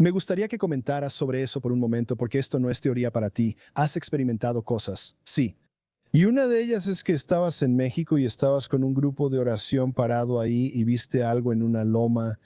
Me gustaría que comentaras sobre eso por un momento, porque esto no es teoría para ti. Has experimentado cosas, sí. Y una de ellas es que estabas en México y estabas con un grupo de oración parado ahí y viste algo en una loma.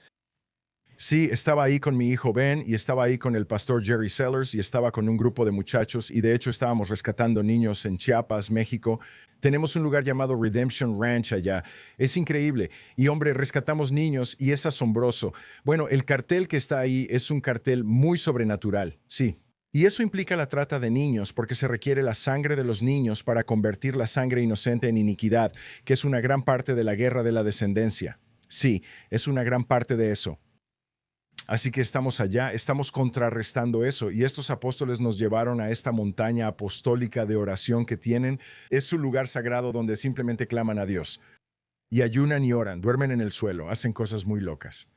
Sí, estaba ahí con mi hijo Ben y estaba ahí con el pastor Jerry Sellers y estaba con un grupo de muchachos y de hecho estábamos rescatando niños en Chiapas, México. Tenemos un lugar llamado Redemption Ranch allá. Es increíble. Y hombre, rescatamos niños y es asombroso. Bueno, el cartel que está ahí es un cartel muy sobrenatural, sí. Y eso implica la trata de niños porque se requiere la sangre de los niños para convertir la sangre inocente en iniquidad, que es una gran parte de la guerra de la descendencia. Sí, es una gran parte de eso. Así que estamos allá, estamos contrarrestando eso y estos apóstoles nos llevaron a esta montaña apostólica de oración que tienen. Es su lugar sagrado donde simplemente claman a Dios y ayunan y oran, duermen en el suelo, hacen cosas muy locas.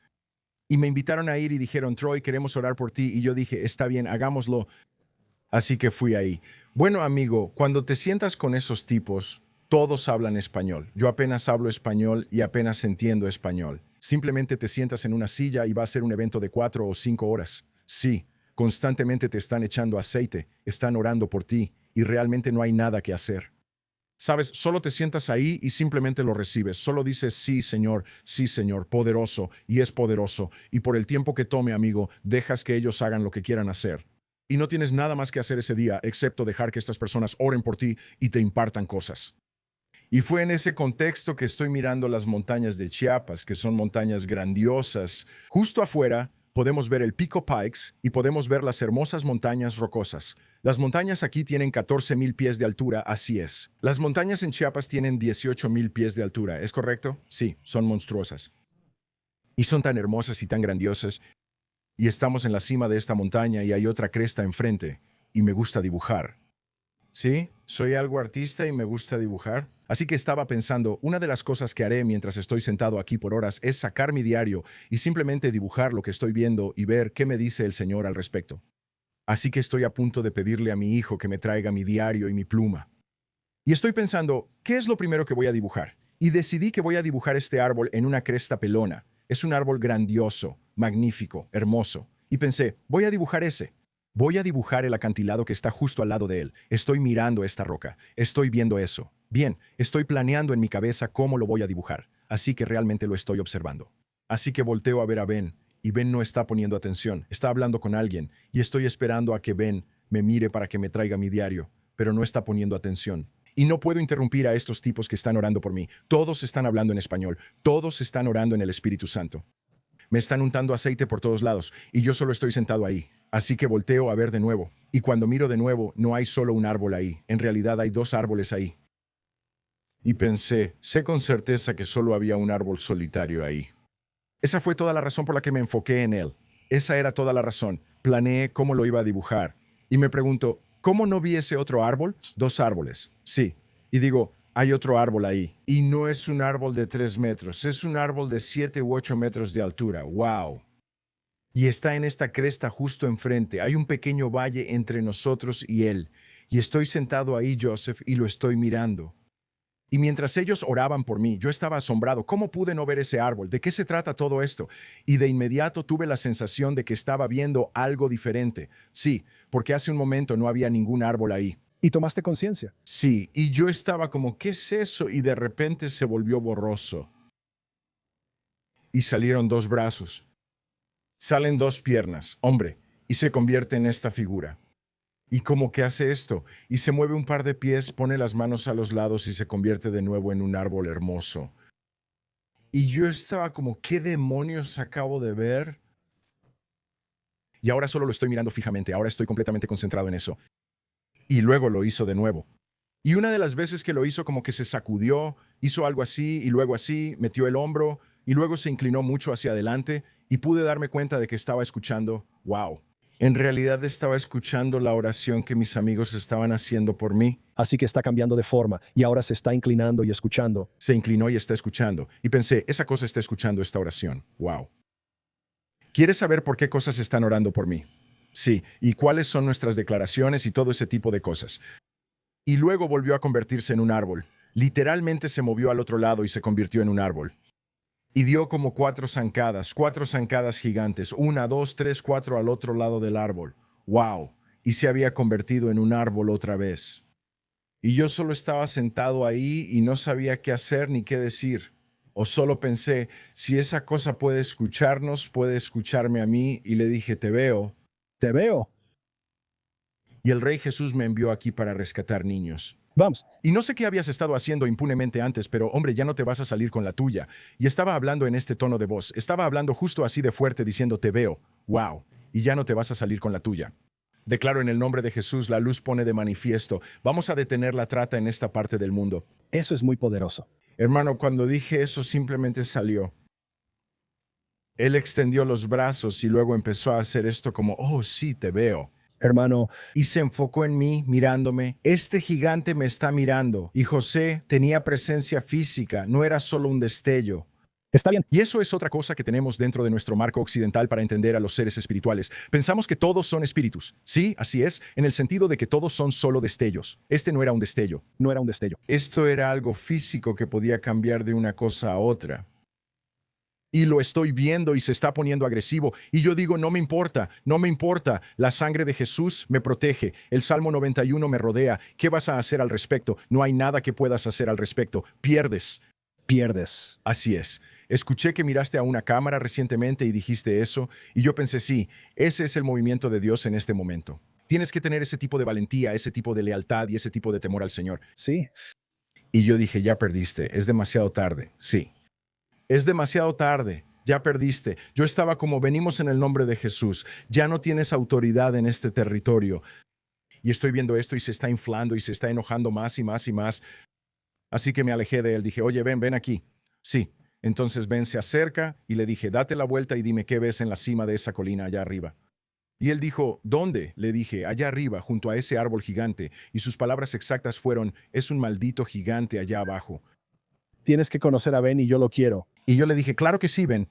Y me invitaron a ir y dijeron, Troy, queremos orar por ti. Y yo dije, está bien, hagámoslo. Así que fui ahí. Bueno, amigo, cuando te sientas con esos tipos, todos hablan español. Yo apenas hablo español y apenas entiendo español. Simplemente te sientas en una silla y va a ser un evento de 4 o 5 horas. Sí, constantemente te están echando aceite, están orando por ti y realmente no hay nada que hacer. Sabes, solo te sientas ahí y simplemente lo recibes. Solo dices, sí, Señor, poderoso, y es poderoso. Y por el tiempo que tome, amigo, dejas que ellos hagan lo que quieran hacer. Y no tienes nada más que hacer ese día, excepto dejar que estas personas oren por ti y te impartan cosas. Y fue en ese contexto que estoy mirando las montañas de Chiapas, que son montañas grandiosas. Justo afuera podemos ver el Pico Pikes y podemos ver las hermosas montañas rocosas. Las montañas aquí tienen 14,000 pies de altura, así es. Las montañas en Chiapas tienen 18,000 pies de altura, ¿es correcto? Sí, son monstruosas. Y son tan hermosas y tan grandiosas. Y estamos en la cima de esta montaña y hay otra cresta enfrente. Y me gusta dibujar. Sí, soy algo artista y me gusta dibujar. Así que estaba pensando, una de las cosas que haré mientras estoy sentado aquí por horas es sacar mi diario y simplemente dibujar lo que estoy viendo y ver qué me dice el Señor al respecto. Así que estoy a punto de pedirle a mi hijo que me traiga mi diario y mi pluma. Y estoy pensando, ¿qué es lo primero que voy a dibujar? Y decidí que voy a dibujar este árbol en una cresta pelona. Es un árbol grandioso, magnífico, hermoso. Y pensé, voy a dibujar ese. Voy a dibujar el acantilado que está justo al lado de él. Estoy mirando esta roca. Estoy viendo eso. Bien, estoy planeando en mi cabeza cómo lo voy a dibujar. Así que realmente lo estoy observando. Así que volteo a ver a Ben, y Ben no está poniendo atención. Está hablando con alguien, y estoy esperando a que Ben me mire para que me traiga mi diario, pero no está poniendo atención. Y no puedo interrumpir a estos tipos que están orando por mí. Todos están hablando en español. Todos están orando en el Espíritu Santo. Me están untando aceite por todos lados y yo solo estoy sentado ahí. Así que volteo a ver de nuevo. Y cuando miro de nuevo, no hay solo un árbol ahí. En realidad hay 2 árboles ahí. Y pensé, sé con certeza que solo había un árbol solitario ahí. Esa fue toda la razón por la que me enfoqué en él. Esa era toda la razón. Planeé cómo lo iba a dibujar. Y me pregunto, ¿cómo no vi ese otro árbol? 2 árboles. Sí. Y digo, hay otro árbol ahí. Y no es un árbol de 3 metros. Es un árbol de 7 u 8 metros de altura. ¡Wow! Y está en esta cresta justo enfrente. Hay un pequeño valle entre nosotros y él. Y estoy sentado ahí, Joseph, y lo estoy mirando. Y mientras ellos oraban por mí, yo estaba asombrado. ¿Cómo pude no ver ese árbol? ¿De qué se trata todo esto? Y de inmediato tuve la sensación de que estaba viendo algo diferente. Sí, porque hace un momento no había ningún árbol ahí. Y tomaste conciencia. Sí, y yo estaba como, ¿qué es eso? Y de repente se volvió borroso. Y salieron 2 brazos. Salen 2 piernas, hombre, y se convierte en esta figura. Y como que hace esto, y se mueve un par de pies, pone las manos a los lados y se convierte de nuevo en un árbol hermoso. Y yo estaba como, ¿qué demonios acabo de ver? Y ahora solo lo estoy mirando fijamente, ahora estoy completamente concentrado en eso. Y luego lo hizo de nuevo. Y una de las veces que lo hizo como que se sacudió, hizo algo así y luego así, metió el hombro y luego se inclinó mucho hacia adelante y pude darme cuenta de que estaba escuchando, wow. En realidad estaba escuchando la oración que mis amigos estaban haciendo por mí. Así que está cambiando de forma y ahora se está inclinando y escuchando. Se inclinó y está escuchando. Y pensé, esa cosa está escuchando esta oración. Wow. ¿Quieres saber por qué cosas están orando por mí? Sí, y cuáles son nuestras declaraciones y todo ese tipo de cosas. Y luego volvió a convertirse en un árbol. Literalmente se movió al otro lado y se convirtió en un árbol. Y dio como cuatro zancadas gigantes, 1, 2, 3, 4 al otro lado del árbol. ¡Wow! Y se había convertido en un árbol otra vez. Y yo solo estaba sentado ahí y no sabía qué hacer ni qué decir. O solo pensé, si esa cosa puede escucharnos, puede escucharme a mí, y le dije, te veo. Te veo. Y el Rey Jesús me envió aquí para rescatar niños. Vamos. Y no sé qué habías estado haciendo impunemente antes, pero hombre, ya no te vas a salir con la tuya. Y estaba hablando en este tono de voz, estaba hablando justo así de fuerte diciendo, te veo, wow, y ya no te vas a salir con la tuya. Declaro en el nombre de Jesús, la luz pone de manifiesto, vamos a detener la trata en esta parte del mundo. Eso es muy poderoso. Hermano, cuando dije eso simplemente salió. Él extendió los brazos y luego empezó a hacer esto como, oh sí, te veo. Hermano, Y se enfocó en mí, mirándome. Este gigante me está mirando. Y José tenía presencia física, no era solo un destello. está bien. Y eso es otra cosa que tenemos dentro de nuestro marco occidental para entender a los seres espirituales. Pensamos que todos son espíritus. Sí, así es, en el sentido de que todos son solo destellos. Este no era un destello. No era un destello. Esto era algo físico que podía cambiar de una cosa a otra. Y lo estoy viendo y se está poniendo agresivo. Y yo digo, no me importa, no me importa. La sangre de Jesús me protege. El Salmo 91 me rodea. ¿Qué vas a hacer al respecto? No hay nada que puedas hacer al respecto. Pierdes. Pierdes. Así es. Escuché que miraste a una cámara recientemente y dijiste eso. Y yo pensé, sí, ese es el movimiento de Dios en este momento. Tienes que tener ese tipo de valentía, ese tipo de lealtad y ese tipo de temor al Señor. Sí. Y yo dije, ya perdiste. Es demasiado tarde. Sí. Es demasiado tarde, ya perdiste. Yo estaba como, venimos en el nombre de Jesús, ya no tienes autoridad en este territorio. Y estoy viendo esto y se está inflando y se está enojando más y más y más. Así que me alejé de él, dije, oye, ven aquí. Sí, entonces Ben se acerca y le dije, date la vuelta y dime qué ves en la cima de esa colina allá arriba. Y él dijo, ¿dónde? Le dije, allá arriba, junto a ese árbol gigante. Y sus palabras exactas fueron, es un maldito gigante allá abajo. Tienes que conocer a Ben y yo lo quiero. Y yo le dije, claro que sí, Ben.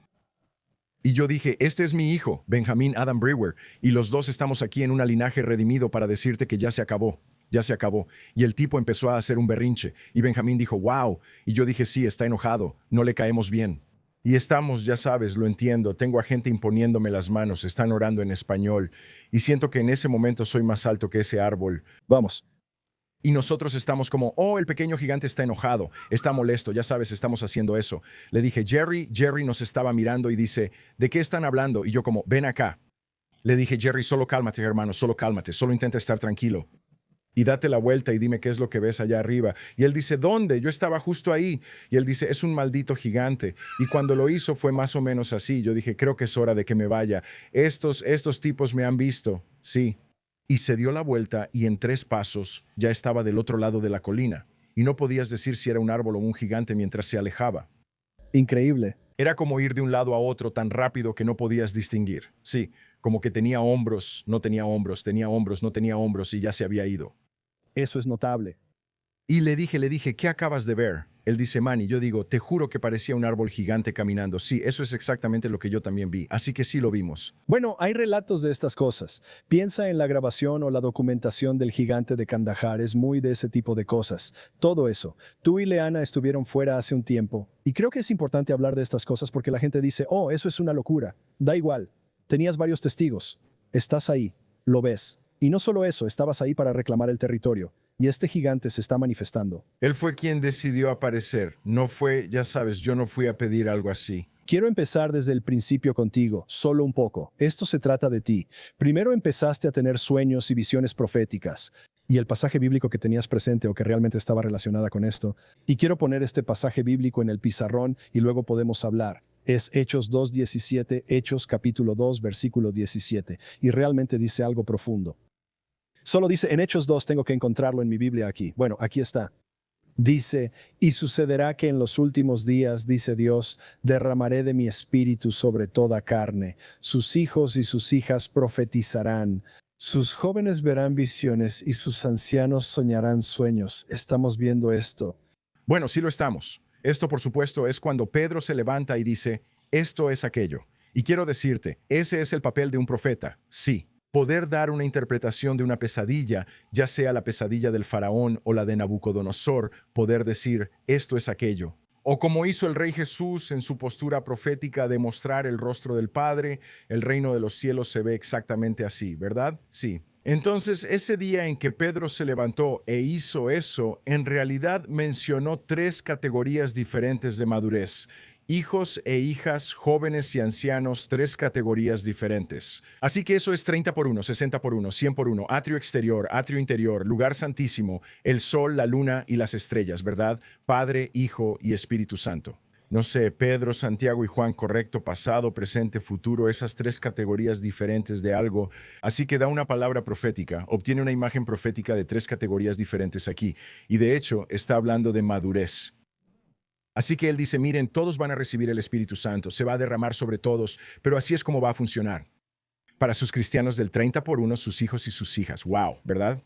Y yo dije, este es mi hijo, Benjamin Adam Brewer, y los dos estamos aquí en un linaje redimido para decirte que ya se acabó, ya se acabó. Y el tipo empezó a hacer un berrinche, y Benjamín dijo, wow, y yo dije, sí, está enojado, no le caemos bien. Y estamos, ya sabes, lo entiendo, tengo a gente imponiéndome las manos, están orando en español, y siento que en ese momento soy más alto que ese árbol. Vamos. Y nosotros estamos como, oh, el pequeño gigante está enojado, está molesto, ya sabes, estamos haciendo eso. Le dije, Jerry nos estaba mirando y dice, ¿de qué están hablando? Y yo como, ven acá. Le dije, Jerry, solo cálmate, hermano, solo cálmate, solo intenta estar tranquilo. Y date la vuelta y dime qué es lo que ves allá arriba. Y él dice, ¿dónde? Yo estaba justo ahí. Y él dice, es un maldito gigante. Y cuando lo hizo fue más o menos así. Yo dije, creo que es hora de que me vaya. Estos tipos me han visto. Sí. Y se dio la vuelta y en 3 pasos ya estaba del otro lado de la colina. Y no podías decir si era un árbol o un gigante mientras se alejaba. Increíble. Era como ir de un lado a otro tan rápido que no podías distinguir. Sí, como que tenía hombros, no tenía hombros, tenía hombros, no tenía hombros y ya se había ido. Eso es notable. Y le dije, ¿qué acabas de ver? Él dice, man, y yo digo, te juro que parecía un árbol gigante caminando. Sí, eso es exactamente lo que yo también vi. Así que sí lo vimos. Bueno, hay relatos de estas cosas. Piensa en la grabación o la documentación del gigante de Kandahar, es muy de ese tipo de cosas. Todo eso. Tú y Leana estuvieron fuera hace un tiempo. Y creo que es importante hablar de estas cosas porque la gente dice, oh, eso es una locura. Da igual. Tenías varios testigos. Estás ahí. Lo ves. Y no solo eso, estabas ahí para reclamar el territorio. Y este gigante se está manifestando. Él fue quien decidió aparecer. No fue, ya sabes, yo no fui a pedir algo así. Quiero empezar desde el principio contigo, solo un poco. Esto se trata de ti. Primero empezaste a tener sueños y visiones proféticas. Y el pasaje bíblico que tenías presente o que realmente estaba relacionada con esto. Y quiero poner este pasaje bíblico en el pizarrón y luego podemos hablar. Es Hechos 2:17, Hechos capítulo 2, versículo 17. Y realmente dice algo profundo. Solo dice en Hechos 2, tengo que encontrarlo en mi Biblia aquí. Bueno, aquí está. Dice, y sucederá que en los últimos días, dice Dios, derramaré de mi espíritu sobre toda carne. Sus hijos y sus hijas profetizarán. Sus jóvenes verán visiones y sus ancianos soñarán sueños. Estamos viendo esto. Bueno, sí lo estamos. Esto, por supuesto, es cuando Pedro se levanta y dice, esto es aquello. Y quiero decirte, ese es el papel de un profeta, sí. Poder dar una interpretación de una pesadilla, ya sea la pesadilla del faraón o la de Nabucodonosor, poder decir, esto es aquello. O como hizo el Rey Jesús en su postura profética de mostrar el rostro del Padre, el reino de los cielos se ve exactamente así, ¿verdad? Sí. Entonces, ese día en que Pedro se levantó e hizo eso, en realidad mencionó tres categorías diferentes de madurez. Hijos e hijas, jóvenes y ancianos, tres categorías diferentes. Así que eso es 30 por 1, 60 por 1, 100 por 1, atrio exterior, atrio interior, lugar santísimo, el sol, la luna y las estrellas, ¿verdad? Padre, Hijo y Espíritu Santo. No sé, Pedro, Santiago y Juan, correcto, pasado, presente, futuro, esas tres categorías diferentes de algo. Así que da una palabra profética, obtiene una imagen profética de tres categorías diferentes aquí. Y de hecho, está hablando de madurez. Así que él dice, miren, todos van a recibir el Espíritu Santo, se va a derramar sobre todos, pero así es como va a funcionar. Para sus cristianos del 30 por 1, sus hijos y sus hijas. Wow, ¿verdad?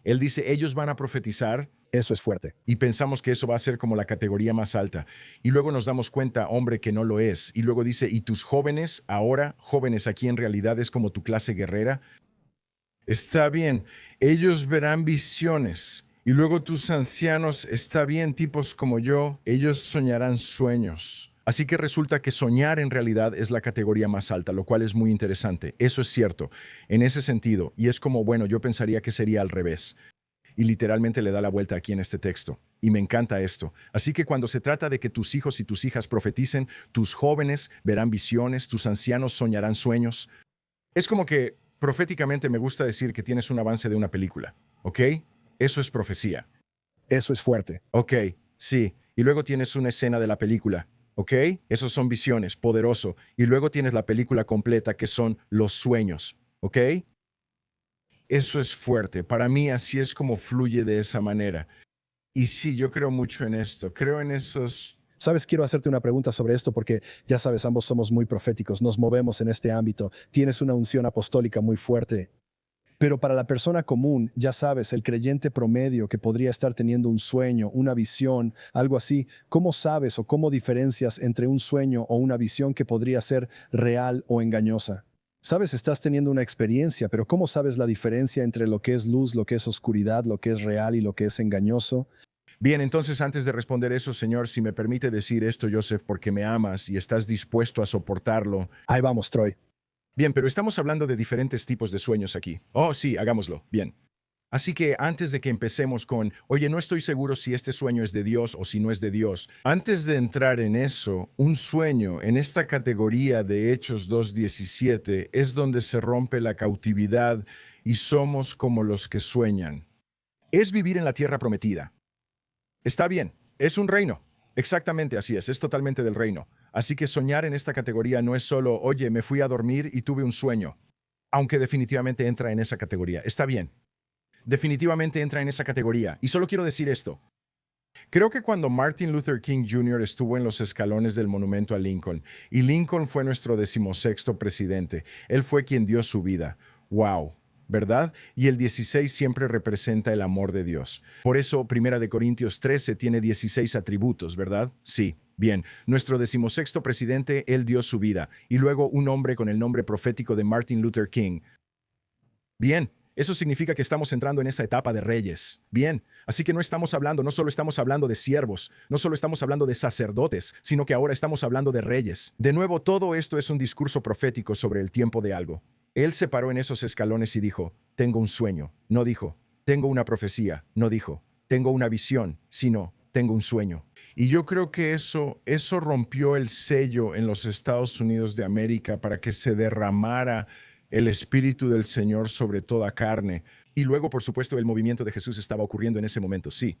Él dice, ellos van a profetizar. Eso es fuerte. Y pensamos que eso va a ser como la categoría más alta. Y luego nos damos cuenta, hombre, que no lo es. Y luego dice, y tus jóvenes, ahora, jóvenes aquí en realidad es como tu clase guerrera. Está bien, ellos verán visiones. Y luego tus ancianos, está bien, tipos como yo, ellos soñarán sueños. Así que resulta que soñar en realidad es la categoría más alta, lo cual es muy interesante. Eso es cierto, en ese sentido. Y es como, bueno, yo pensaría que sería al revés. Y literalmente le da la vuelta aquí en este texto. Y me encanta esto. Así que cuando se trata de que tus hijos y tus hijas profeticen, tus jóvenes verán visiones, tus ancianos soñarán sueños. Es como que proféticamente me gusta decir que tienes un avance de una película, ¿ok? Eso es profecía. Eso es fuerte. Ok, sí. Y luego tienes una escena de la película, ¿ok? Esos son visiones, poderoso. Y luego tienes la película completa que son los sueños, ¿ok? Eso es fuerte. Para mí así es como fluye de esa manera. Y sí, yo creo mucho en esto. Creo en esos... Sabes, quiero hacerte una pregunta sobre esto porque ya sabes, ambos somos muy proféticos, nos movemos en este ámbito, tienes una unción apostólica muy fuerte. Pero para la persona común, ya sabes, el creyente promedio que podría estar teniendo un sueño, una visión, algo así, ¿cómo sabes o cómo diferencias entre un sueño o una visión que podría ser real o engañosa? Sabes, estás teniendo una experiencia, pero ¿cómo sabes la diferencia entre lo que es luz, lo que es oscuridad, lo que es real y lo que es engañoso? Bien, entonces antes de responder eso, Señor, si me permite decir esto, Joseph, porque me amas y estás dispuesto a soportarlo. Ahí vamos, Troy. Bien, pero estamos hablando de diferentes tipos de sueños aquí. Oh, sí, hagámoslo. Bien. Así que antes de que empecemos con, oye, no estoy seguro si este sueño es de Dios o si no es de Dios, antes de entrar en eso, un sueño en esta categoría de Hechos 2:17 es donde se rompe la cautividad y somos como los que sueñan. Es vivir en la tierra prometida. Está bien, es un reino. Exactamente así es totalmente del reino. Así que soñar en esta categoría no es solo, oye, me fui a dormir y tuve un sueño, aunque definitivamente entra en esa categoría. Está bien. Definitivamente entra en esa categoría. Y solo quiero decir esto. Creo que cuando Martin Luther King Jr. estuvo en los escalones del monumento a Lincoln, y Lincoln fue nuestro 16º presidente, él fue quien dio su vida. ¡Wow! ¿Verdad? Y el 16 siempre representa el amor de Dios. Por eso, 1 Corintios 13 tiene 16 atributos, ¿verdad? Sí. Bien, nuestro 16º presidente, él dio su vida. Y luego un hombre con el nombre profético de Martin Luther King. Bien. Eso significa que estamos entrando en esa etapa de reyes. Bien, así que no solo estamos hablando de siervos, no solo estamos hablando de sacerdotes, sino que ahora estamos hablando de reyes. De nuevo, todo esto es un discurso profético sobre el tiempo de algo. Él se paró en esos escalones y dijo, tengo un sueño. No dijo, tengo una profecía. No dijo, tengo una visión, sino, tengo un sueño. Y yo creo que eso rompió el sello en los Estados Unidos de América para que se derramara el Espíritu del Señor sobre toda carne. Y luego, por supuesto, el movimiento de Jesús estaba ocurriendo en ese momento. Sí,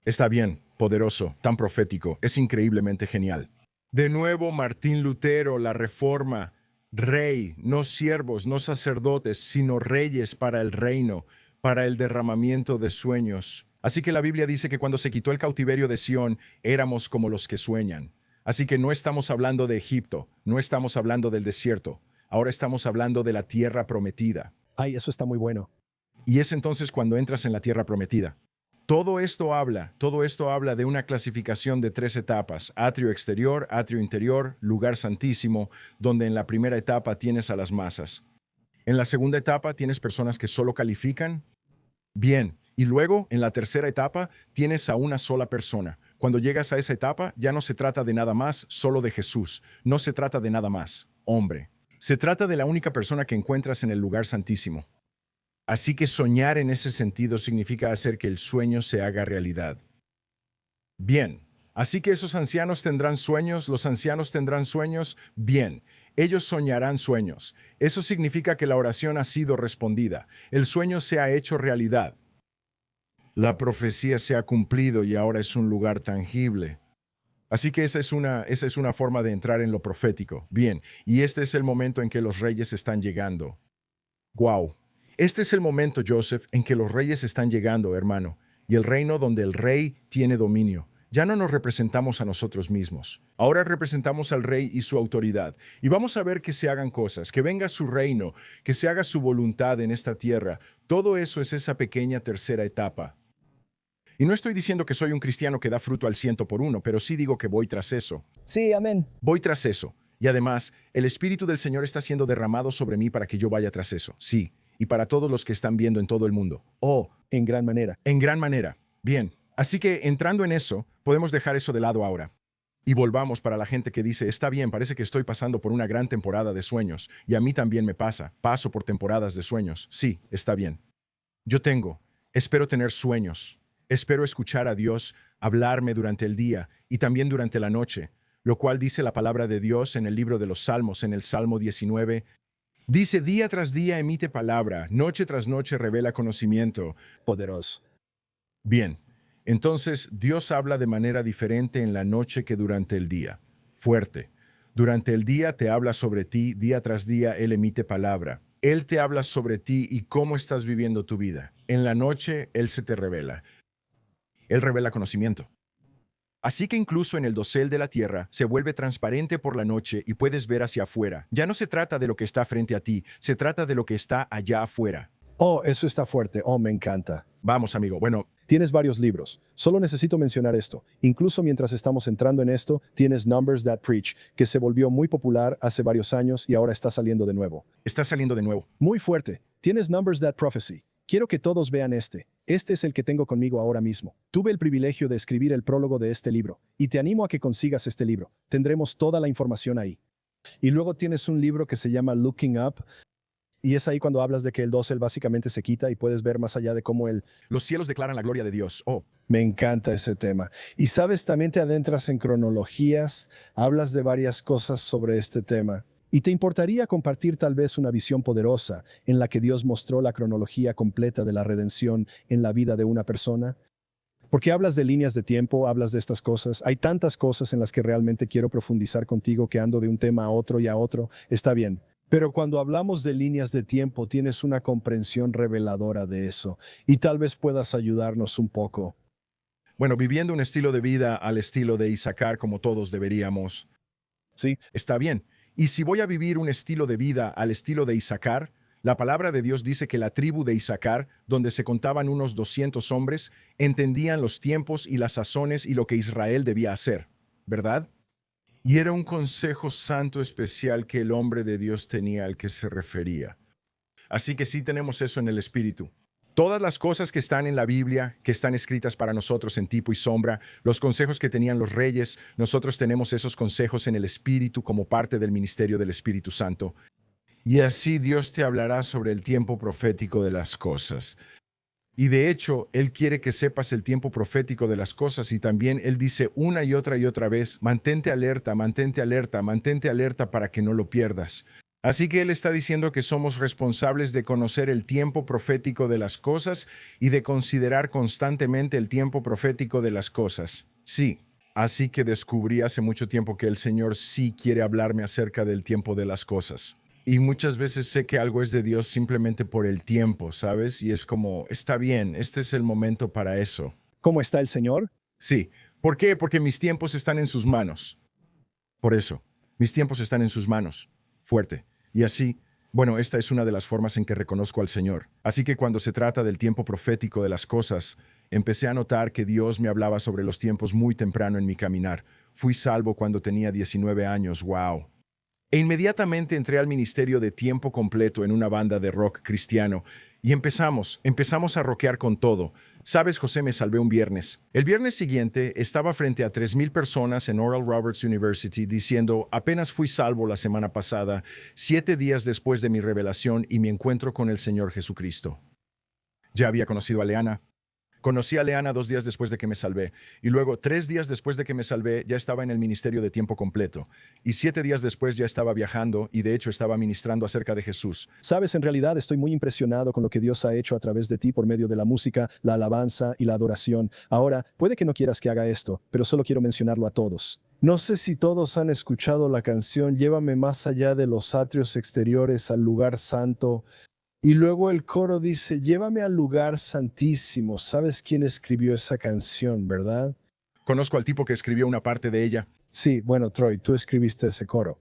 está bien, poderoso, tan profético, es increíblemente genial. De nuevo, Martín Lutero, la Reforma, rey, no siervos, no sacerdotes, sino reyes para el reino, para el derramamiento de sueños. Así que la Biblia dice que cuando se quitó el cautiverio de Sión, éramos como los que sueñan. Así que no estamos hablando de Egipto, no estamos hablando del desierto. Ahora estamos hablando de la tierra prometida. Ay, eso está muy bueno. Y es entonces cuando entras en la tierra prometida. Todo esto habla de una clasificación de 3 etapas: atrio exterior, atrio interior, lugar santísimo, donde en la primera etapa tienes a las masas. En la segunda etapa tienes personas que solo califican. Bien. Y luego, en la tercera etapa, tienes a una sola persona. Cuando llegas a esa etapa, ya no se trata de nada más, solo de Jesús. No se trata de nada más, hombre. Se trata de la única persona que encuentras en el lugar santísimo. Así que soñar en ese sentido significa hacer que el sueño se haga realidad. Bien, así que esos ancianos tendrán sueños, los ancianos tendrán sueños, bien. Ellos soñarán sueños. Eso significa que la oración ha sido respondida. El sueño se ha hecho realidad. La profecía se ha cumplido y ahora es un lugar tangible. Así que esa es una forma de entrar en lo profético. Bien, y este es el momento en que los reyes están llegando. ¡Guau! Este es el momento, Joseph, en que los reyes están llegando, hermano, y el reino donde el rey tiene dominio. Ya no nos representamos a nosotros mismos. Ahora representamos al rey y su autoridad. Y vamos a ver que se hagan cosas, que venga su reino, que se haga su voluntad en esta tierra. Todo eso es esa pequeña tercera etapa. Y no estoy diciendo que soy un cristiano que da fruto al 100 por 1, pero sí digo que voy tras eso. Sí, amén. Voy tras eso. Y además, el Espíritu del Señor está siendo derramado sobre mí para que yo vaya tras eso. Sí, y para todos los que están viendo en todo el mundo. Oh, En gran manera. en gran manera. Bien. Así que entrando en eso, podemos dejar eso de lado ahora. Y volvamos para la gente que dice, está bien, parece que estoy pasando por una gran temporada de sueños. Y a mí también me pasa. Paso por temporadas de sueños. Sí, está bien. Espero tener sueños. Espero escuchar a Dios hablarme durante el día y también durante la noche, lo cual dice la palabra de Dios en el libro de los Salmos, en el Salmo 19. Dice, día tras día emite palabra, noche tras noche revela conocimiento. Poderoso. Bien, entonces Dios habla de manera diferente en la noche que durante el día. Fuerte. Durante el día te habla sobre ti, día tras día Él emite palabra. Él te habla sobre ti y cómo estás viviendo tu vida. En la noche Él se te revela. Él revela conocimiento. Así que incluso en el dosel de la tierra se vuelve transparente por la noche y puedes ver hacia afuera. Ya no se trata de lo que está frente a ti, se trata de lo que está allá afuera. Oh, eso está fuerte. Oh, me encanta. Vamos, amigo. Bueno, Tienes varios libros. Solo necesito mencionar esto. Incluso mientras estamos entrando en esto, tienes Numbers That Preach, que se volvió muy popular hace varios años y ahora está saliendo de nuevo. está saliendo de nuevo. Muy fuerte. Tienes Numbers That Prophecy. Quiero que todos vean este. Este es el que tengo conmigo ahora mismo. Tuve el privilegio de escribir el prólogo de este libro, y te animo a que consigas este libro. Tendremos toda la información ahí. Y luego tienes un libro que se llama Looking Up, y es ahí cuando hablas de que el dosel básicamente se quita y puedes ver más allá de cómo el... Los cielos declaran la gloria de Dios. Oh, Me encanta ese tema. Y sabes, también te adentras en cronologías, hablas de varias cosas sobre este tema. ¿Y te importaría compartir tal vez una visión poderosa en la que Dios mostró la cronología completa de la redención en la vida de una persona? Porque hablas de líneas de tiempo, hablas de estas cosas. Hay tantas cosas en las que realmente quiero profundizar contigo que ando de un tema a otro y a otro. Está bien. Pero cuando hablamos de líneas de tiempo, tienes una comprensión reveladora de eso. Y tal vez puedas ayudarnos un poco. bueno, viviendo un estilo de vida al estilo de Isaacar como todos deberíamos. ¿Sí? Está bien. Y si voy a vivir un estilo de vida al estilo de Isaacar, la palabra de Dios dice que la tribu de Isaacar, donde se contaban unos 200 hombres, entendían los tiempos y las sazones y lo que Israel debía hacer, ¿verdad? Y era un consejo santo especial que el hombre de Dios tenía al que se refería. Así que sí tenemos eso en el Espíritu. Todas las cosas que están en la Biblia, que están escritas para nosotros en tipo y sombra, los consejos que tenían los reyes, nosotros tenemos esos consejos en el Espíritu como parte del ministerio del Espíritu Santo. Y así Dios te hablará sobre el tiempo profético de las cosas. Y de hecho, Él quiere que sepas el tiempo profético de las cosas y también Él dice una y otra vez, mantente alerta, mantente alerta, mantente alerta para que no lo pierdas. Así que Él está diciendo que somos responsables de conocer el tiempo profético de las cosas y de considerar constantemente el tiempo profético de las cosas. Sí, así que descubrí hace mucho tiempo que el Señor sí quiere hablarme acerca del tiempo de las cosas. Y muchas veces sé que algo es de Dios simplemente por el tiempo, ¿sabes? Y es como, está bien, este es el momento para eso. ¿Cómo está el Señor? Sí. ¿Por qué? Porque mis tiempos están en sus manos. Por eso, mis tiempos están en sus manos. Fuerte. Y así, bueno, esta es una de las formas en que reconozco al Señor. Así que cuando se trata del tiempo profético de las cosas, empecé a notar que Dios me hablaba sobre los tiempos muy temprano en mi caminar. Fui salvo cuando tenía 19 años, wow. E inmediatamente entré al ministerio de tiempo completo en una banda de rock cristiano, Y empezamos a rockear con todo. Sabes, José, me salvé un viernes. El viernes siguiente estaba frente a 3,000 personas en Oral Roberts University diciendo, apenas fui salvo la semana pasada, 7 días después de mi revelación y mi encuentro con el Señor Jesucristo. Ya había conocido a Leana. Conocí a Leana 2 días después de que me salvé. Y luego, 3 días después de que me salvé, ya estaba en el ministerio de tiempo completo. Y 7 días después ya estaba viajando y de hecho estaba ministrando acerca de Jesús. Sabes, en realidad estoy muy impresionado con lo que Dios ha hecho a través de ti por medio de la música, la alabanza y la adoración. Ahora, puede que no quieras que haga esto, pero solo quiero mencionarlo a todos. No sé si todos han escuchado la canción Llévame más allá de los atrios exteriores al lugar santo. Y luego el coro dice, llévame al lugar santísimo. ¿Sabes quién escribió esa canción, verdad? Conozco al tipo que escribió una parte de ella. Sí, bueno, Troy, tú escribiste ese coro.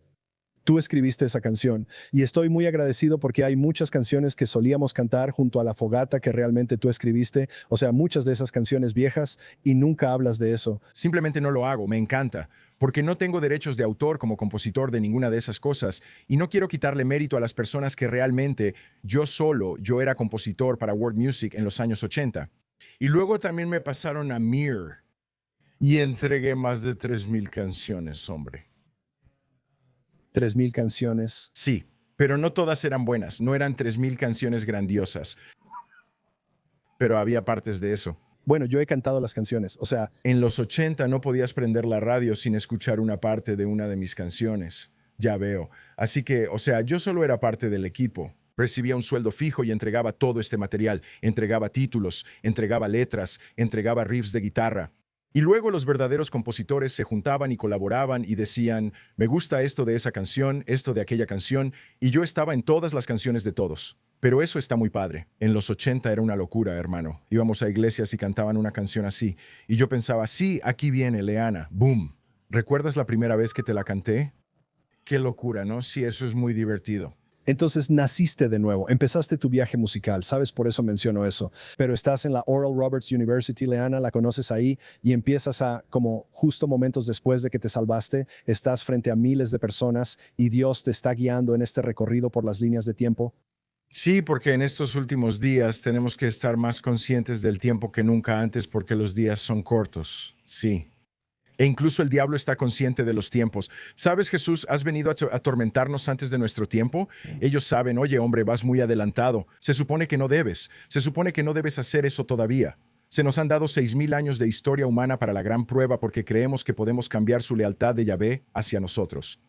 Tú escribiste esa canción y estoy muy agradecido porque hay muchas canciones que solíamos cantar junto a la fogata que realmente tú escribiste, o sea, muchas de esas canciones viejas y nunca hablas de eso. Simplemente no lo hago, me encanta, porque no tengo derechos de autor como compositor de ninguna de esas cosas y no quiero quitarle mérito a las personas que realmente yo era compositor para World Music en los años 80. Y luego también me pasaron a Mir y entregué más de 3,000 canciones, hombre. 3,000 canciones. Sí, pero no todas eran buenas, no eran 3,000 canciones grandiosas, pero había partes de eso. Bueno, yo he cantado las canciones, o sea, En los 80 no podías prender la radio sin escuchar una parte de una de mis canciones. Ya veo. Así que, o sea, yo solo era parte del equipo. Recibía un sueldo fijo y entregaba todo este material. Entregaba títulos, entregaba letras, entregaba riffs de guitarra. Y luego los verdaderos compositores se juntaban y colaboraban y decían, me gusta esto de esa canción, esto de aquella canción, y yo estaba en todas las canciones de todos. Pero eso está muy padre. En los 80 era una locura, hermano. Íbamos a iglesias y cantaban una canción así. Y yo pensaba, sí, aquí viene Leana. ¡Boom! ¿Recuerdas la primera vez que te la canté? Qué locura, ¿no? Sí, eso es muy divertido. entonces naciste de nuevo, empezaste tu viaje musical, ¿sabes? Por eso menciono eso. Pero estás en la Oral Roberts University, Leana, la conoces ahí y empiezas a, como justo momentos después de que te salvaste, estás frente a miles de personas y Dios te está guiando en este recorrido por las líneas de tiempo. Sí, porque en estos últimos días tenemos que estar más conscientes del tiempo que nunca antes porque los días son cortos. Sí. E incluso el diablo está consciente de los tiempos. ¿Sabes, Jesús? ¿Has venido a atormentarnos antes de nuestro tiempo? Ellos saben, oye, hombre, vas muy adelantado. Se supone que no debes. Se supone que no debes hacer eso todavía. Se nos han dado 6,000 años de historia humana para la gran prueba porque creemos que podemos cambiar su lealtad de Yahvé hacia nosotros.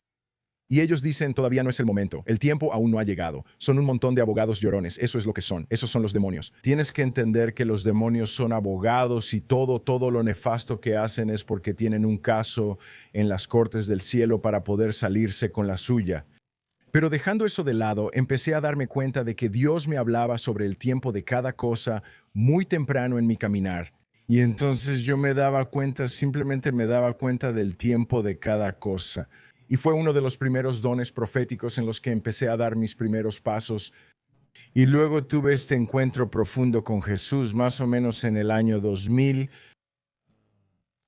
Y ellos dicen, todavía no es el momento, el tiempo aún no ha llegado. Son un montón de abogados llorones, eso es lo que son, esos son los demonios. Tienes que entender que los demonios son abogados y todo lo nefasto que hacen es porque tienen un caso en las cortes del cielo para poder salirse con la suya. Pero dejando eso de lado, empecé a darme cuenta de que Dios me hablaba sobre el tiempo de cada cosa muy temprano en mi caminar. Y entonces yo simplemente me daba cuenta del tiempo de cada cosa. Y fue uno de los primeros dones proféticos en los que empecé a dar mis primeros pasos. Y luego tuve este encuentro profundo con Jesús, más o menos en el año 2000.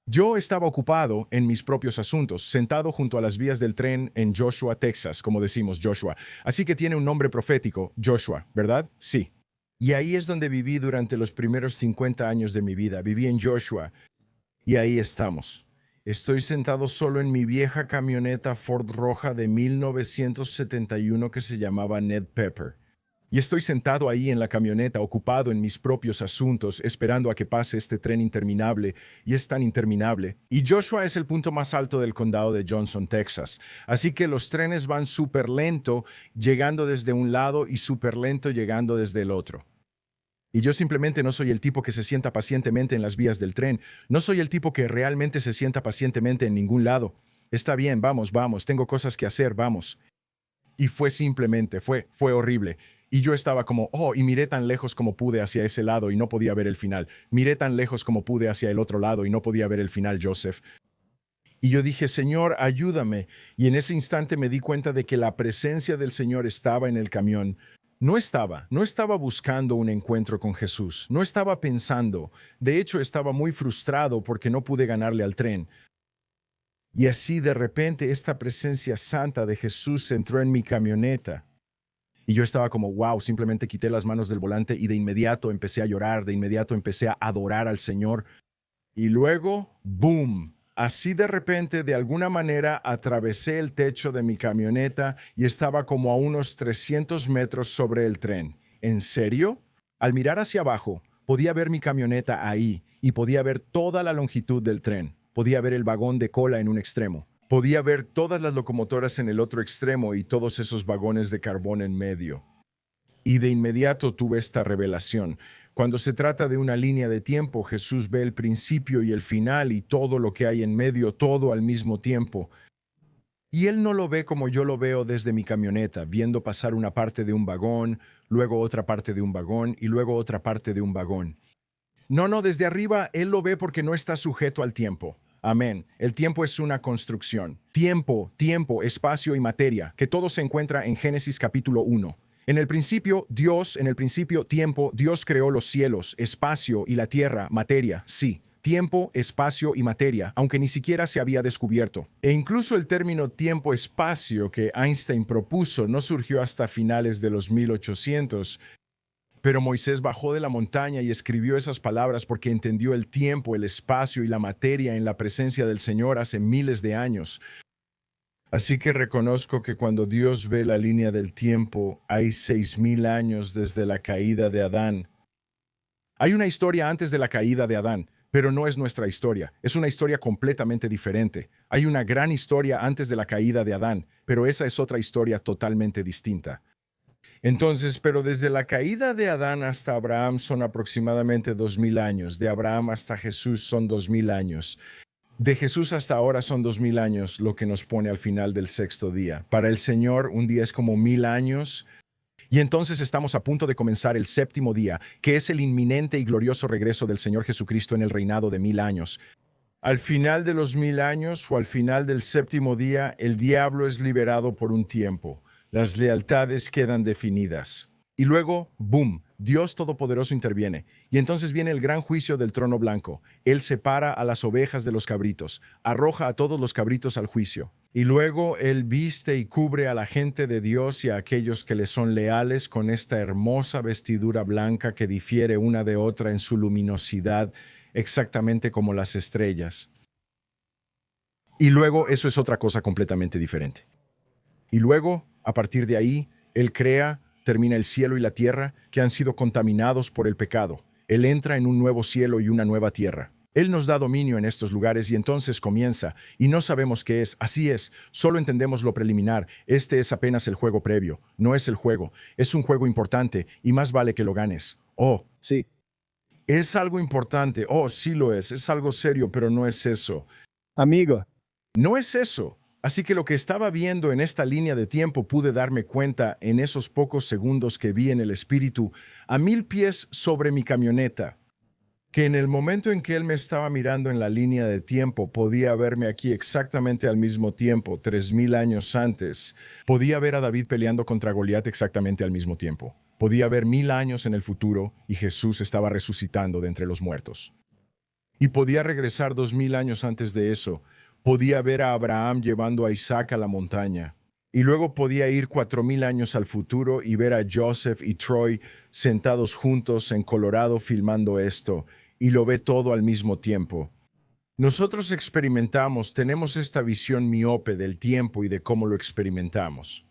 Yo estaba ocupado en mis propios asuntos, sentado junto a las vías del tren en Joshua, Texas, como decimos Joshua. Así que tiene un nombre profético, Joshua, ¿verdad? Sí. Y ahí es donde viví durante los primeros 50 años de mi vida. Viví en Joshua. Y ahí estamos. Estoy sentado solo en mi vieja camioneta Ford roja de 1971 que se llamaba Ned Pepper. Y estoy sentado ahí en la camioneta, ocupado en mis propios asuntos, esperando a que pase este tren interminable, y es tan interminable. Y Joshua es el punto más alto del condado de Johnson, Texas. Así que los trenes van súper lento, llegando desde un lado y súper lento llegando desde el otro. Y yo simplemente no soy el tipo que se sienta pacientemente en las vías del tren. No soy el tipo que realmente se sienta pacientemente en ningún lado. Está bien, vamos, tengo cosas que hacer, vamos. Y fue horrible. Y yo estaba como, y miré tan lejos como pude hacia ese lado y no podía ver el final. Miré tan lejos como pude hacia el otro lado y no podía ver el final, Joseph. Y yo dije, Señor, ayúdame. Y en ese instante me di cuenta de que la presencia del Señor estaba en el camión. No estaba buscando un encuentro con Jesús, no estaba pensando, de hecho estaba muy frustrado porque no pude ganarle al tren. Y así de repente esta presencia santa de Jesús entró en mi camioneta Y yo estaba como, wow, simplemente quité las manos del volante y de inmediato empecé a llorar, de inmediato empecé a adorar al Señor. Y luego, boom, así de repente, de alguna manera, atravesé el techo de mi camioneta y estaba como a unos 300 metros sobre el tren. ¿En serio? Al mirar hacia abajo, podía ver mi camioneta ahí y podía ver toda la longitud del tren. Podía ver el vagón de cola en un extremo. Podía ver todas las locomotoras en el otro extremo y todos esos vagones de carbón en medio. Y de inmediato tuve esta revelación. Cuando se trata de una línea de tiempo, Jesús ve el principio y el final y todo lo que hay en medio, todo al mismo tiempo. Y Él no lo ve como yo lo veo desde mi camioneta, viendo pasar una parte de un vagón, luego otra parte de un vagón y luego otra parte de un vagón. No, no, desde arriba Él lo ve porque no está sujeto al tiempo. Amén. El tiempo es una construcción. Tiempo, espacio y materia, que todo se encuentra en Génesis capítulo 1. En el principio, tiempo, Dios creó los cielos, espacio y la tierra, materia, sí. Tiempo, espacio y materia, aunque ni siquiera se había descubierto. E incluso el término tiempo-espacio que Einstein propuso no surgió hasta finales de los 1800. Pero Moisés bajó de la montaña y escribió esas palabras porque entendió el tiempo, el espacio y la materia en la presencia del Señor hace miles de años. Así que reconozco que cuando Dios ve la línea del tiempo, hay 6,000 años desde la caída de Adán. Hay una historia antes de la caída de Adán, pero no es nuestra historia. Es una historia completamente diferente. Hay una gran historia antes de la caída de Adán, pero esa es otra historia totalmente distinta. Entonces, pero desde la caída de Adán hasta Abraham son aproximadamente 2,000 años. De Abraham hasta Jesús son 2,000 años. De Jesús hasta ahora son 2,000 años, lo que nos pone al final del sexto día. Para el Señor, un día es como 1,000 años. Y entonces estamos a punto de comenzar el séptimo día, que es el inminente y glorioso regreso del Señor Jesucristo en el reinado de 1,000 años. Al final de los 1,000 años o al final del séptimo día, el diablo es liberado por un tiempo. Las lealtades quedan definidas. Y luego, boom, Dios Todopoderoso interviene. Y entonces viene el gran juicio del trono blanco. Él separa a las ovejas de los cabritos, arroja a todos los cabritos al juicio. Y luego Él viste y cubre a la gente de Dios y a aquellos que le son leales con esta hermosa vestidura blanca que difiere una de otra en su luminosidad, exactamente como las estrellas. Y luego eso es otra cosa completamente diferente. Y luego, a partir de ahí, Él crea, termina el cielo y la tierra que han sido contaminados por el pecado. Él entra en un nuevo cielo y una nueva tierra. Él nos da dominio en estos lugares y entonces comienza, y no sabemos qué es, así es, solo entendemos lo preliminar, este es apenas el juego previo, no es el juego, es un juego importante y más vale que lo ganes. Oh, Sí. es algo importante, oh, sí lo es algo serio, pero no es eso. Amigo, No es eso. Así que lo que estaba viendo en esta línea de tiempo pude darme cuenta en esos pocos segundos que vi en el espíritu, a 1,000 pies sobre mi camioneta, que en el momento en que él me estaba mirando en la línea de tiempo podía verme aquí exactamente al mismo tiempo, 3,000 años antes. Podía ver a David peleando contra Goliat exactamente al mismo tiempo. Podía ver 1,000 años en el futuro y Jesús estaba resucitando de entre los muertos. Y podía regresar 2,000 años antes de eso. Podía ver a Abraham llevando a Isaac a la montaña. Y luego podía ir 4,000 años al futuro y ver a Joseph y Troy sentados juntos en Colorado filmando esto. Y lo ve todo al mismo tiempo. Nosotros tenemos esta visión miope del tiempo y de cómo lo experimentamos.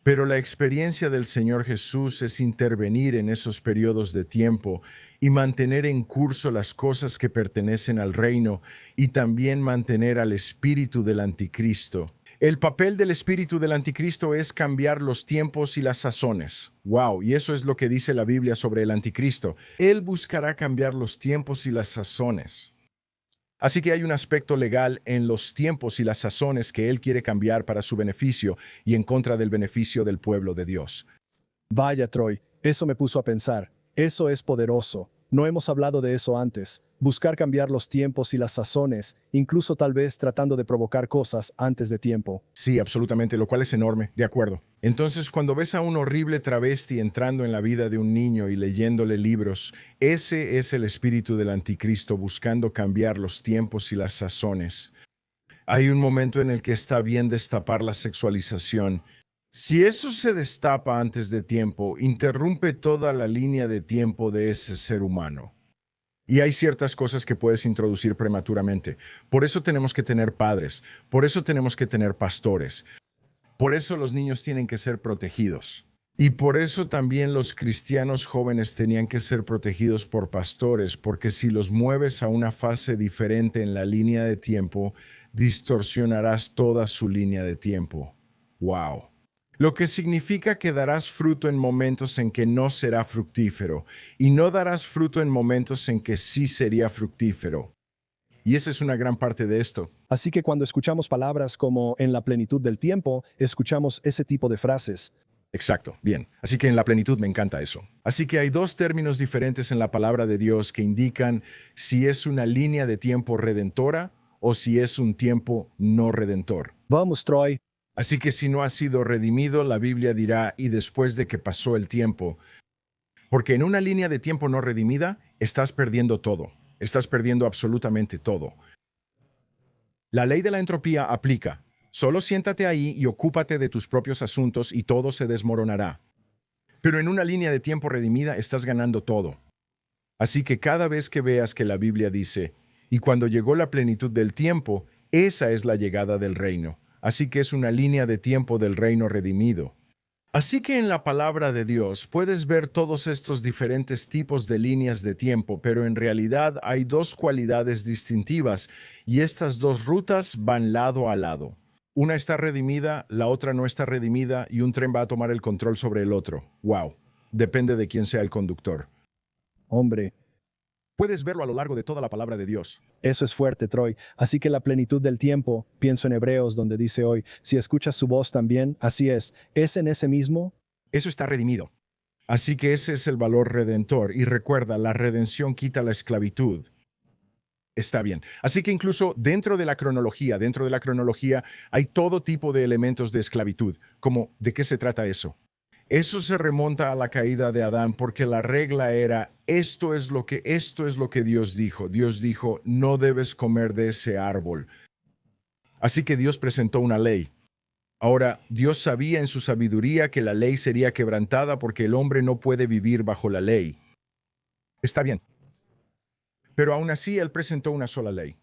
Pero la experiencia del Señor Jesús es intervenir en esos periodos de tiempo y mantener en curso las cosas que pertenecen al reino y también mantener al espíritu del anticristo. El papel del espíritu del anticristo es cambiar los tiempos y las sazones. Wow, y eso es lo que dice la Biblia sobre el anticristo. Él buscará cambiar los tiempos y las sazones. Así que hay un aspecto legal en los tiempos y las sazones que él quiere cambiar para su beneficio y en contra del beneficio del pueblo de Dios. vaya Troy, eso me puso a pensar. Eso es poderoso. No hemos hablado de eso antes. Buscar cambiar los tiempos y las sazones, incluso tal vez tratando de provocar cosas antes de tiempo. Sí, absolutamente, lo cual es enorme, de acuerdo. Entonces, cuando ves a un horrible travesti entrando en la vida de un niño y leyéndole libros, ese es el espíritu del anticristo buscando cambiar los tiempos y las sazones. Hay un momento en el que está bien destapar la sexualización, Si eso se destapa antes de tiempo, interrumpe toda la línea de tiempo de ese ser humano. Y hay ciertas cosas que puedes introducir prematuramente. Por eso tenemos que tener padres, por eso tenemos que tener pastores, por eso los niños tienen que ser protegidos. Y por eso también los cristianos jóvenes tenían que ser protegidos por pastores, porque si los mueves a una fase diferente en la línea de tiempo, distorsionarás toda su línea de tiempo. ¡Wow! Lo que significa que darás fruto en momentos en que no será fructífero, y no darás fruto en momentos en que sí sería fructífero. Y esa es una gran parte de esto. Así que cuando escuchamos palabras como en la plenitud del tiempo, escuchamos ese tipo de frases. Exacto, bien. Así que en la plenitud me encanta eso. Así que hay dos términos diferentes en la palabra de Dios que indican si es una línea de tiempo redentora o si es un tiempo no redentor. Vamos, Troy. Así que si no ha sido redimido, la Biblia dirá, y después de que pasó el tiempo, porque en una línea de tiempo no redimida, estás perdiendo todo. Estás perdiendo absolutamente todo. La ley de la entropía aplica. Solo siéntate ahí y ocúpate de tus propios asuntos y todo se desmoronará. Pero en una línea de tiempo redimida estás ganando todo. Así que cada vez que veas que la Biblia dice, y cuando llegó la plenitud del tiempo, esa es la llegada del reino. Así que es una línea de tiempo del reino redimido. Así que en la palabra de Dios puedes ver todos estos diferentes tipos de líneas de tiempo, pero en realidad hay dos cualidades distintivas y estas dos rutas van lado a lado. Una está redimida, la otra no está redimida y un tren va a tomar el control sobre el otro. ¡Wow! Depende de quién sea el conductor. Hombre, Puedes verlo a lo largo de toda la palabra de Dios. eso es fuerte, Troy. Así que la plenitud del tiempo, pienso en Hebreos, donde dice hoy, si escuchas su voz también, así es en ese mismo. Eso está redimido. Así que ese es el valor redentor. Y recuerda, la redención quita la esclavitud. Está bien. Así que incluso dentro de la cronología, hay todo tipo de elementos de esclavitud. Como, ¿de qué se trata eso? Eso se remonta a la caída de Adán porque la regla era, esto es lo que Dios dijo. Dios dijo, no debes comer de ese árbol. Así que Dios presentó una ley. Ahora, Dios sabía en su sabiduría que la ley sería quebrantada porque el hombre no puede vivir bajo la ley. Está bien. Pero aún así, Él presentó una sola ley.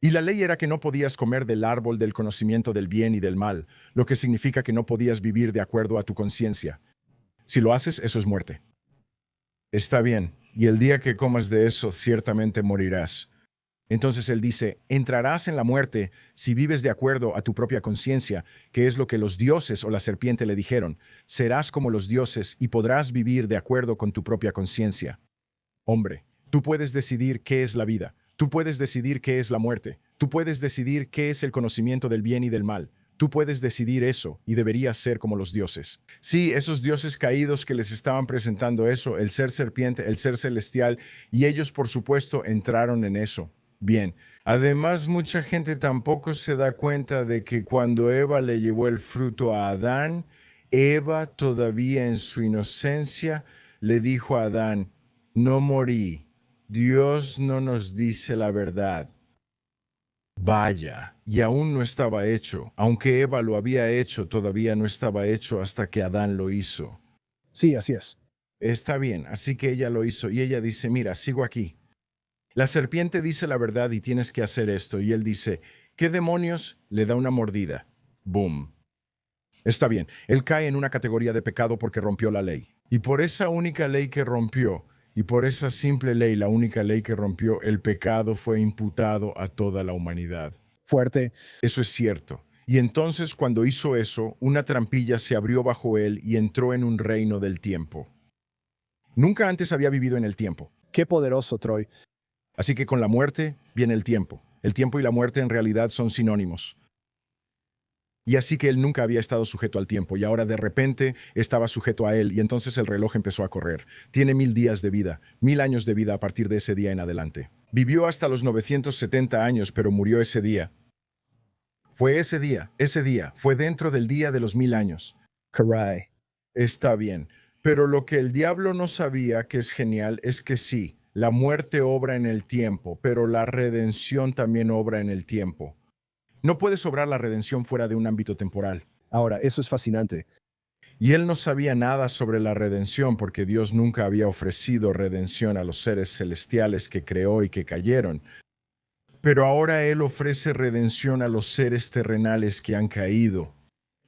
Y la ley era que no podías comer del árbol del conocimiento del bien y del mal, lo que significa que no podías vivir de acuerdo a tu conciencia. Si lo haces, eso es muerte. Está bien, y el día que comas de eso, ciertamente morirás. Entonces él dice, entrarás en la muerte si vives de acuerdo a tu propia conciencia, que es lo que los dioses o la serpiente le dijeron. Serás como los dioses y podrás vivir de acuerdo con tu propia conciencia. Hombre, tú puedes decidir qué es la vida. Tú puedes decidir qué es la muerte. Tú puedes decidir qué es el conocimiento del bien y del mal. Tú puedes decidir eso y deberías ser como los dioses. Sí, esos dioses caídos que les estaban presentando eso, el ser serpiente, el ser celestial, y ellos por supuesto entraron en eso. Bien, además mucha gente tampoco se da cuenta de que cuando Eva le llevó el fruto a Adán, Eva todavía en su inocencia le dijo a Adán, no morí. Dios no nos dice la verdad. Vaya, y aún no estaba hecho. Aunque Eva lo había hecho, todavía no estaba hecho hasta que Adán lo hizo. Sí, así es. Está bien, así que ella lo hizo y ella dice, mira, sigo aquí. La serpiente dice la verdad y tienes que hacer esto. Y él dice, ¿qué demonios? Le da una mordida. Boom. Está bien, él cae en una categoría de pecado porque rompió la ley. Y por esa única ley que rompió, y por esa simple ley, la única ley que rompió, el pecado fue imputado a toda la humanidad. Fuerte. Eso es cierto. Y entonces cuando hizo eso, una trampilla se abrió bajo él y entró en un reino del tiempo. Nunca antes había vivido en el tiempo. Qué poderoso, Troy. Así que con la muerte viene el tiempo. El tiempo y la muerte en realidad son sinónimos. Y así que él nunca había estado sujeto al tiempo y ahora de repente estaba sujeto a él y entonces el reloj empezó a correr. Tiene 1000 días de vida, 1000 años de vida a partir de ese día en adelante. Vivió hasta los 970 años, pero murió ese día. Fue ese día, fue dentro del día de los 1000 años. Caray. Está bien, pero lo que el diablo no sabía, que es genial, es que sí, la muerte obra en el tiempo, pero la redención también obra en el tiempo. No puedes obrar la redención fuera de un ámbito temporal. Ahora, eso es fascinante. Y él no sabía nada sobre la redención porque Dios nunca había ofrecido redención a los seres celestiales que creó y que cayeron. Pero ahora él ofrece redención a los seres terrenales que han caído.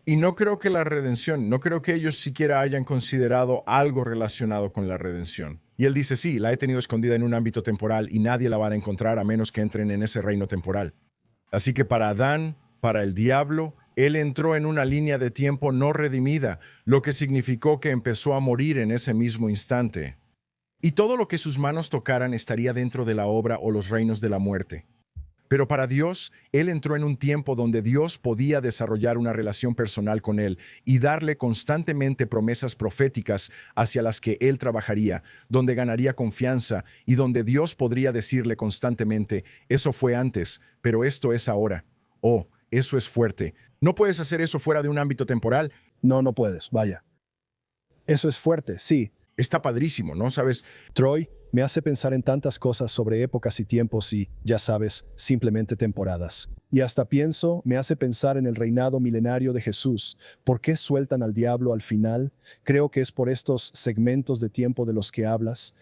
Y no creo que la redención, no creo que ellos siquiera hayan considerado algo relacionado con la redención. Y él dice, sí, la he tenido escondida en un ámbito temporal y nadie la va a encontrar a menos que entren en ese reino temporal. Así que para Adán, para el diablo, él entró en una línea de tiempo no redimida, lo que significó que empezó a morir en ese mismo instante. Y todo lo que sus manos tocaran estaría dentro de la obra o los reinos de la muerte. Pero para Dios, él entró en un tiempo donde Dios podía desarrollar una relación personal con él y darle constantemente promesas proféticas hacia las que él trabajaría, donde ganaría confianza y donde Dios podría decirle constantemente, eso fue antes, pero esto es ahora. Oh, eso es fuerte. No puedes hacer eso fuera de un ámbito temporal. No, no puedes, vaya. Eso es fuerte, sí. Está padrísimo, ¿no? ¿Sabes? Troy me hace pensar en tantas cosas sobre épocas y tiempos y, ya sabes, simplemente temporadas. Y hasta pienso, me hace pensar en el reinado milenario de Jesús. ¿Por qué sueltan al diablo al final? Creo que es por estos segmentos de tiempo de los que hablas.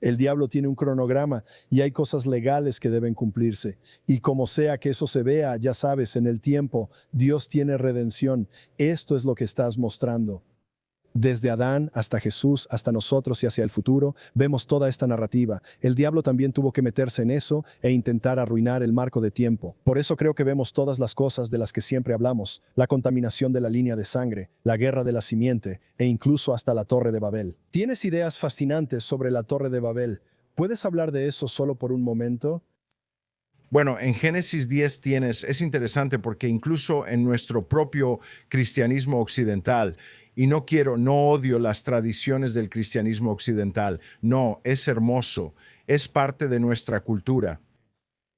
El diablo tiene un cronograma y hay cosas legales que deben cumplirse. Y como sea que eso se vea, ya sabes, en el tiempo, Dios tiene redención. Esto es lo que estás mostrando. Desde Adán hasta Jesús, hasta nosotros y hacia el futuro, vemos toda esta narrativa. El diablo también tuvo que meterse en eso e intentar arruinar el marco de tiempo. Por eso creo que vemos todas las cosas de las que siempre hablamos, la contaminación de la línea de sangre, la guerra de la simiente e incluso hasta la Torre de Babel. Tienes ideas fascinantes sobre la Torre de Babel. ¿Puedes hablar de eso solo por un momento? Bueno, en Génesis 10 es interesante porque incluso en nuestro propio cristianismo occidental, y no odio las tradiciones del cristianismo occidental, no, es hermoso, es parte de nuestra cultura.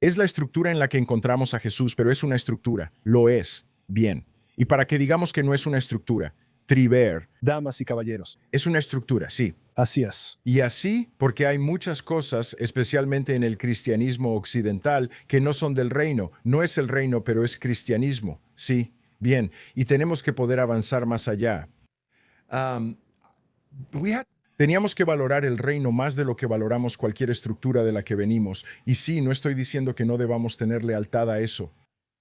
Es la estructura en la que encontramos a Jesús, pero es una estructura, lo es, bien. Y para que digamos que no es una estructura, Triber, Damas y caballeros. es una estructura, sí. Así es. Y así, porque hay muchas cosas, especialmente en el cristianismo occidental, que no son del reino. No es el reino, pero es cristianismo. Sí, bien. Y tenemos que poder avanzar más allá. Teníamos que valorar el reino más de lo que valoramos cualquier estructura de la que venimos. Y sí, no estoy diciendo que no debamos tener lealtad a eso.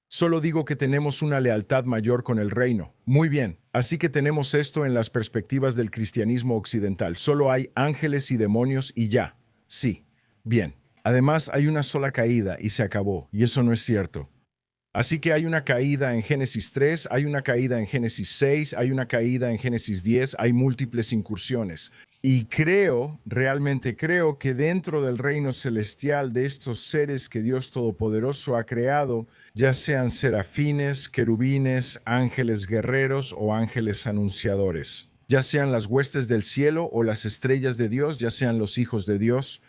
Solo digo que tenemos una lealtad mayor con el reino. Muy bien, así que tenemos esto en las perspectivas del cristianismo occidental. Solo hay ángeles y demonios y ya. Sí, bien. Además, hay una sola caída y se acabó, y eso no es cierto. Así que hay una caída en Génesis 3, hay una caída en Génesis 6, hay una caída en Génesis 10, hay múltiples incursiones. Y realmente creo que dentro del reino celestial de estos seres que Dios Todopoderoso ha creado, ya sean serafines, querubines, ángeles guerreros o ángeles anunciadores, ya sean las huestes del cielo o las estrellas de Dios, ya sean los hijos de Dios.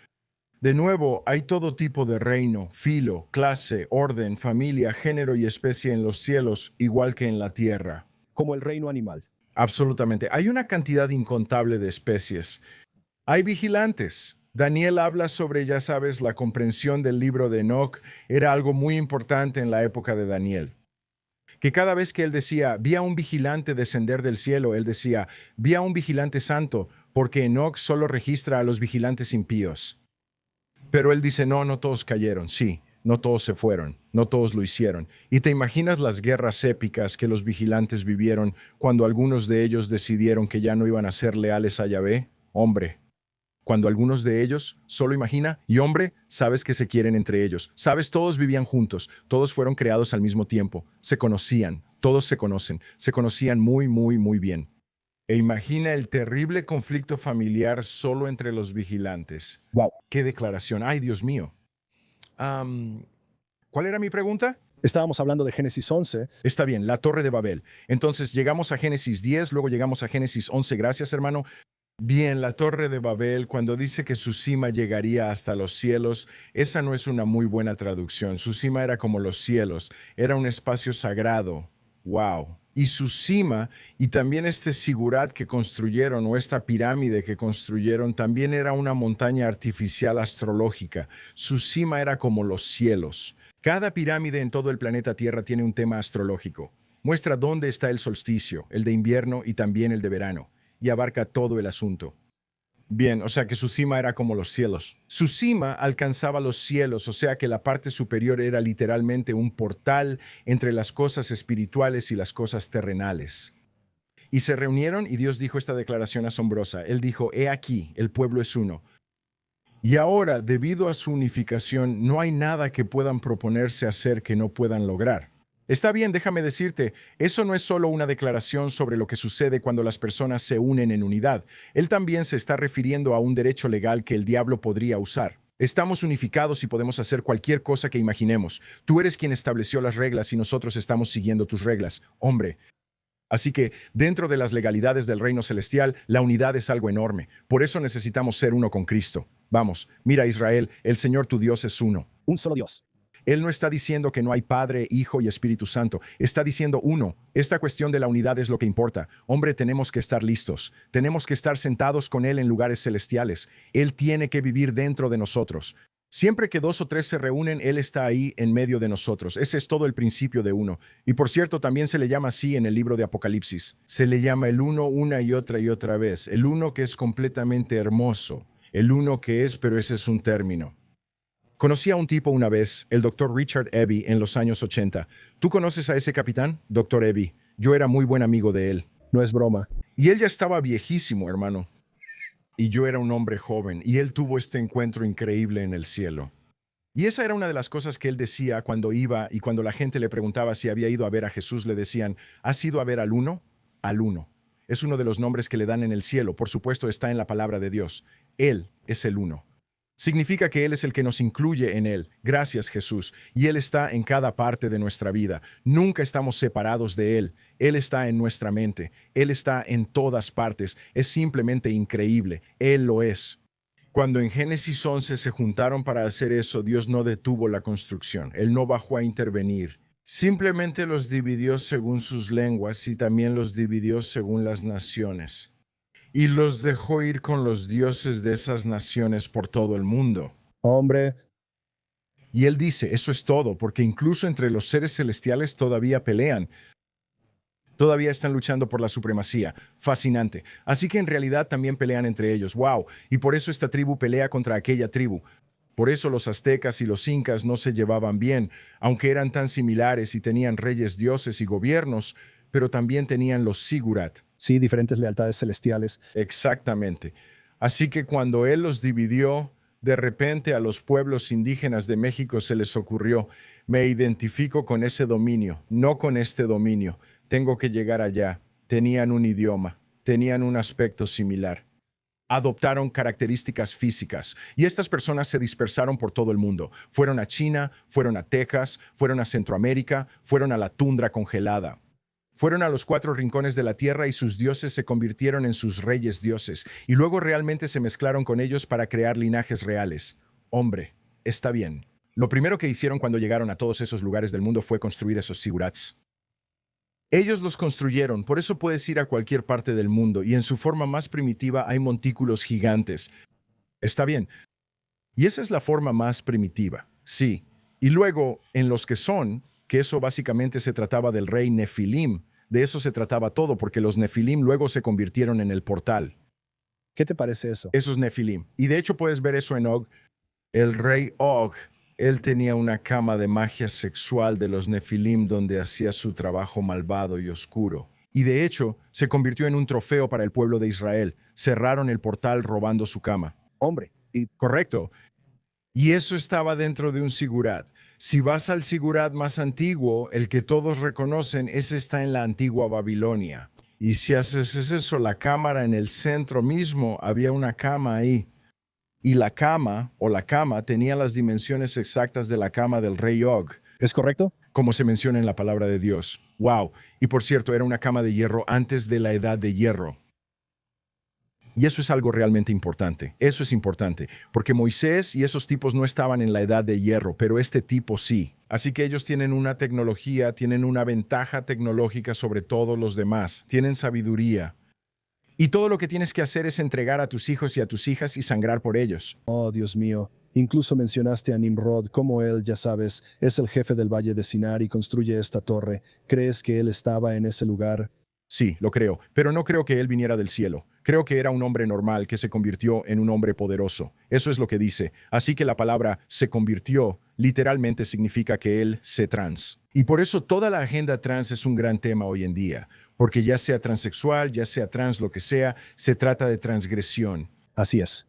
De nuevo, hay todo tipo de reino, filo, clase, orden, familia, género y especie en los cielos, igual que en la tierra. Como el reino animal. Absolutamente. Hay una cantidad incontable de especies. Hay vigilantes. Daniel habla sobre, ya sabes, la comprensión del libro de Enoc. Era algo muy importante en la época de Daniel. Que cada vez que él decía, vi a un vigilante descender del cielo, él decía, vi a un vigilante santo, porque Enoc solo registra a los vigilantes impíos. Pero él dice, no, no todos cayeron, sí. No todos se fueron, no todos lo hicieron. ¿Y te imaginas las guerras épicas que los vigilantes vivieron cuando algunos de ellos decidieron que ya no iban a ser leales a Yahvé? Hombre, cuando algunos de ellos, solo imagina, y hombre, sabes que se quieren entre ellos. Sabes, todos vivían juntos, todos fueron creados al mismo tiempo, se conocían, todos se conocían muy, muy, muy bien. E imagina el terrible conflicto familiar solo entre los vigilantes. Wow. ¡Qué declaración! ¡Ay, Dios mío! ¿Cuál era mi pregunta? Estábamos hablando de Génesis 11. Está bien, la Torre de Babel. Entonces llegamos a Génesis 10, luego llegamos a Génesis 11. Gracias, hermano. Bien, la Torre de Babel, cuando dice que su cima llegaría hasta los cielos, esa no es una muy buena traducción. Su cima era como los cielos, era un espacio sagrado. ¡Wow! Y su cima, y también este sigurat que construyeron, o esta pirámide que construyeron, también era una montaña artificial astrológica. Su cima era como los cielos. Cada pirámide en todo el planeta Tierra tiene un tema astrológico. Muestra dónde está el solsticio, el de invierno y también el de verano, y abarca todo el asunto. Bien, o sea que su cima era como los cielos. Su cima alcanzaba los cielos, o sea que la parte superior era literalmente un portal entre las cosas espirituales y las cosas terrenales. Y se reunieron y Dios dijo esta declaración asombrosa. Él dijo, he aquí, el pueblo es uno. Y ahora, debido a su unificación, no hay nada que puedan proponerse hacer que no puedan lograr. Está bien, déjame decirte, eso no es solo una declaración sobre lo que sucede cuando las personas se unen en unidad. Él también se está refiriendo a un derecho legal que el diablo podría usar. Estamos unificados y podemos hacer cualquier cosa que imaginemos. Tú eres quien estableció las reglas y nosotros estamos siguiendo tus reglas, hombre. Así que, dentro de las legalidades del reino celestial, la unidad es algo enorme. Por eso necesitamos ser uno con Cristo. Vamos, mira Israel, el Señor tu Dios es uno. Un solo Dios. Él no está diciendo que no hay Padre, Hijo y Espíritu Santo. Está diciendo uno. Esta cuestión de la unidad es lo que importa. Hombre, tenemos que estar listos. Tenemos que estar sentados con Él en lugares celestiales. Él tiene que vivir dentro de nosotros. Siempre que 2 o 3 se reúnen, Él está ahí en medio de nosotros. Ese es todo el principio de uno. Y por cierto, también se le llama así en el libro de Apocalipsis. Se le llama el uno una y otra vez. El uno que es completamente hermoso. El uno que es, pero ese es un término. Conocí a un tipo una vez, el Dr. Richard Eby, en los años 80. ¿Tú conoces a ese capitán, Dr. Eby? Yo era muy buen amigo de él. No es broma. Y él ya estaba viejísimo, hermano. Y yo era un hombre joven, y él tuvo este encuentro increíble en el cielo. Y esa era una de las cosas que él decía cuando iba, y cuando la gente le preguntaba si había ido a ver a Jesús, le decían, ¿has ido a ver al uno? Al uno. Es uno de los nombres que le dan en el cielo, por supuesto está en la palabra de Dios. Él es el uno. Significa que Él es el que nos incluye en Él. Gracias, Jesús. Y Él está en cada parte de nuestra vida. Nunca estamos separados de Él. Él está en nuestra mente. Él está en todas partes. Es simplemente increíble. Él lo es. Cuando en Génesis 11 se juntaron para hacer eso, Dios no detuvo la construcción. Él no bajó a intervenir. Simplemente los dividió según sus lenguas y también los dividió según las naciones. Y los dejó ir con los dioses de esas naciones por todo el mundo. Hombre, Y él dice, eso es todo, porque incluso entre los seres celestiales todavía pelean. Todavía están luchando por la supremacía. Fascinante. Así que en realidad también pelean entre ellos. ¡Wow! Y por eso esta tribu pelea contra aquella tribu. Por eso los aztecas y los incas no se llevaban bien, aunque eran tan similares y tenían reyes, dioses y gobiernos, pero también tenían los Sigurat. sí, diferentes lealtades celestiales. Exactamente. Así que cuando él los dividió, de repente a los pueblos indígenas de México se les ocurrió, me identifico con ese dominio, no con este dominio. Tengo que llegar allá. Tenían un idioma, tenían un aspecto similar. Adoptaron características físicas y estas personas se dispersaron por todo el mundo. Fueron a China, fueron a Texas, fueron a Centroamérica, fueron a la tundra congelada. Fueron a los 4 rincones de la tierra y sus dioses se convirtieron en sus reyes dioses, y luego realmente se mezclaron con ellos para crear linajes reales. Hombre, está bien. Lo primero que hicieron cuando llegaron a todos esos lugares del mundo fue construir esos sigurats. Ellos los construyeron, por eso puedes ir a cualquier parte del mundo, y en su forma más primitiva hay montículos gigantes. Está bien. Y esa es la forma más primitiva, sí. Y luego, en los que son, que eso básicamente se trataba del rey Nefilim. De eso se trataba todo, porque los Nefilim luego se convirtieron en el portal. ¿Qué te parece eso? Esos Nefilim. Y de hecho puedes ver eso en Og. El rey Og, él tenía una cama de magia sexual de los Nefilim donde hacía su trabajo malvado y oscuro. Y de hecho, se convirtió en un trofeo para el pueblo de Israel. Cerraron el portal robando su cama. Hombre, y Correcto. Y eso estaba dentro de un sigurat. Si vas al sigurat más antiguo, el que todos reconocen, ese está en la antigua Babilonia. Y si haces eso, la cámara en el centro mismo, había una cama ahí. Y la cama tenía las dimensiones exactas de la cama del rey Og, ¿es correcto? como se menciona en la palabra de Dios. ¡Wow! Y por cierto, era una cama de hierro antes de la edad de hierro. Y eso es algo realmente importante. Eso es importante, porque Moisés y esos tipos no estaban en la edad de hierro, pero este tipo sí. Así que ellos tienen una tecnología, tienen una ventaja tecnológica sobre todos los demás, tienen sabiduría. Y todo lo que tienes que hacer es entregar a tus hijos y a tus hijas y sangrar por ellos. Oh, Dios mío. Incluso mencionaste a Nimrod, como él, ya sabes, es el jefe del Valle de Sinar y construye esta torre. ¿Crees que él estaba en ese lugar? Sí, lo creo, pero no creo que él viniera del cielo. Creo que era un hombre normal que se convirtió en un hombre poderoso. Eso es lo que dice. Así que la palabra se convirtió literalmente significa que él se trans. Y por eso toda la agenda trans es un gran tema hoy en día, porque ya sea transexual, ya sea trans, lo que sea, se trata de transgresión. Así es.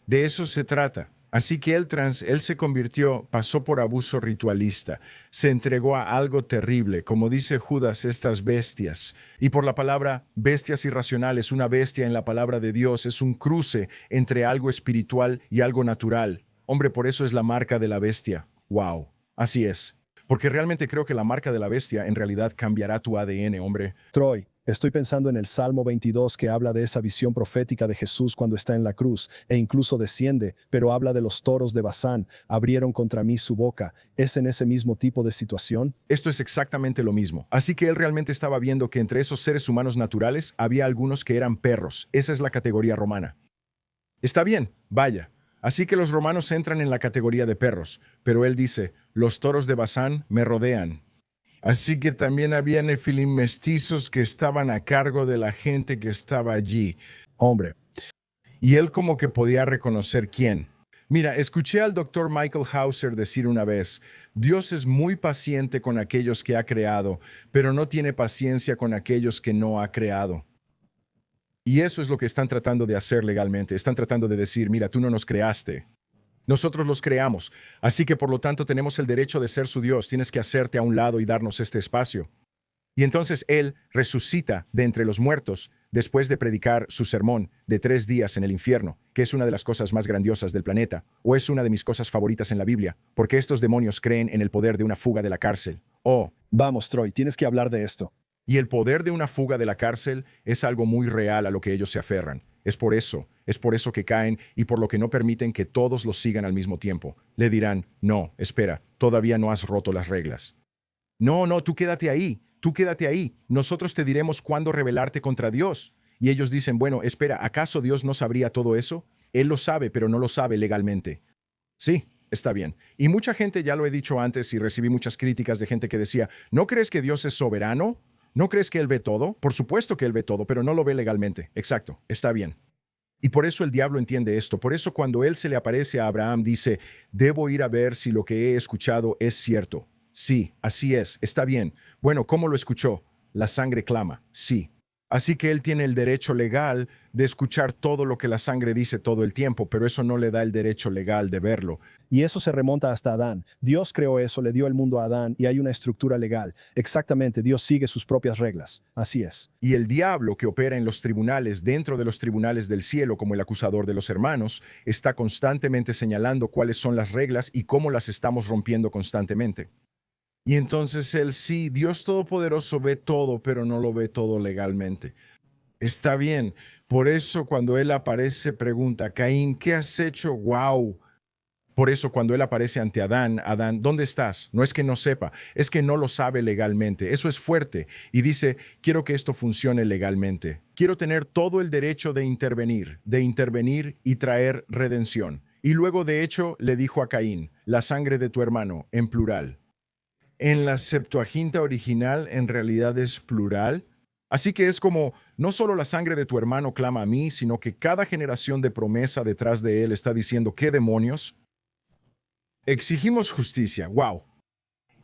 De eso se trata. Así que él se convirtió, pasó por abuso ritualista, se entregó a algo terrible, como dice Judas, estas bestias. Y por la palabra bestias irracionales, una bestia en la palabra de Dios es un cruce entre algo espiritual y algo natural. Hombre, por eso es la marca de la bestia. ¡Wow! Así es. Porque realmente creo que la marca de la bestia en realidad cambiará tu ADN, hombre. Troy, estoy pensando en el Salmo 22 que habla de esa visión profética de Jesús cuando está en la cruz e incluso desciende, pero habla de los toros de Basán, abrieron contra mí su boca. ¿Es en ese mismo tipo de situación? Esto es exactamente lo mismo. Así que él realmente estaba viendo que entre esos seres humanos naturales había algunos que eran perros. Esa es la categoría romana. Está bien, vaya. Así que los romanos entran en la categoría de perros, pero él dice, los toros de Basán me rodean. Así que también había nefilim mestizos que estaban a cargo de la gente que estaba allí. Hombre, Y él como que podía reconocer quién. Mira, escuché al doctor Michael Hauser decir una vez, Dios es muy paciente con aquellos que ha creado, pero no tiene paciencia con aquellos que no ha creado. Y eso es lo que están tratando de hacer legalmente. Están tratando de decir, mira, tú no nos creaste. Nosotros los creamos. Así que por lo tanto tenemos el derecho de ser su Dios. Tienes que hacerte a un lado y darnos este espacio. Y entonces Él resucita de entre los muertos después de predicar su sermón de 3 días en el infierno, que es una de las cosas más grandiosas del planeta, o es una de mis cosas favoritas en la Biblia, porque estos demonios creen en el poder de una fuga de la cárcel. Oh, vamos, Troy, tienes que hablar de esto. y el poder de una fuga de la cárcel es algo muy real a lo que ellos se aferran. Es por eso que caen y por lo que no permiten que todos los sigan al mismo tiempo. Le dirán, no, espera, todavía no has roto las reglas. No, no, tú quédate ahí, nosotros te diremos cuándo rebelarte contra Dios. Y ellos dicen, bueno, espera, ¿acaso Dios no sabría todo eso? Él lo sabe, pero no lo sabe legalmente. Sí, está bien. Y mucha gente, ya lo he dicho antes y recibí muchas críticas de gente que decía, ¿no crees que Dios es soberano? ¿No crees que Él ve todo? Por supuesto que Él ve todo, pero no lo ve legalmente. Exacto, está bien. Y por eso el diablo entiende esto. Por eso cuando Él se le aparece a Abraham dice, debo ir a ver si lo que he escuchado es cierto. Sí, así es, está bien. Bueno, ¿cómo lo escuchó? La sangre clama, sí. Así que él tiene el derecho legal de escuchar todo lo que la sangre dice todo el tiempo, pero eso no le da el derecho legal de verlo. Y eso se remonta hasta Adán. Dios creó eso, le dio el mundo a Adán y hay una estructura legal. Exactamente, Dios sigue sus propias reglas. Así es. Y el diablo que opera en los tribunales, dentro de los tribunales del cielo, como el acusador de los hermanos, está constantemente señalando cuáles son las reglas y cómo las estamos rompiendo constantemente. Y entonces él sí, Dios Todopoderoso ve todo, pero no lo ve todo legalmente. Está bien. Por eso cuando él aparece pregunta, Caín, ¿qué has hecho? ¡Wow! Por eso cuando él aparece ante Adán, Adán, ¿dónde estás? No es que no sepa, es que no lo sabe legalmente. Eso es fuerte. Y dice, quiero que esto funcione legalmente. Quiero tener todo el derecho de intervenir y traer redención. Y luego de hecho le dijo a Caín, la sangre de tu hermano, en plural. En la Septuaginta original en realidad es plural. Así que es como, no solo la sangre de tu hermano clama a mí, sino que cada generación de promesa detrás de él está diciendo, ¿qué demonios? Exigimos justicia. ¡Wow!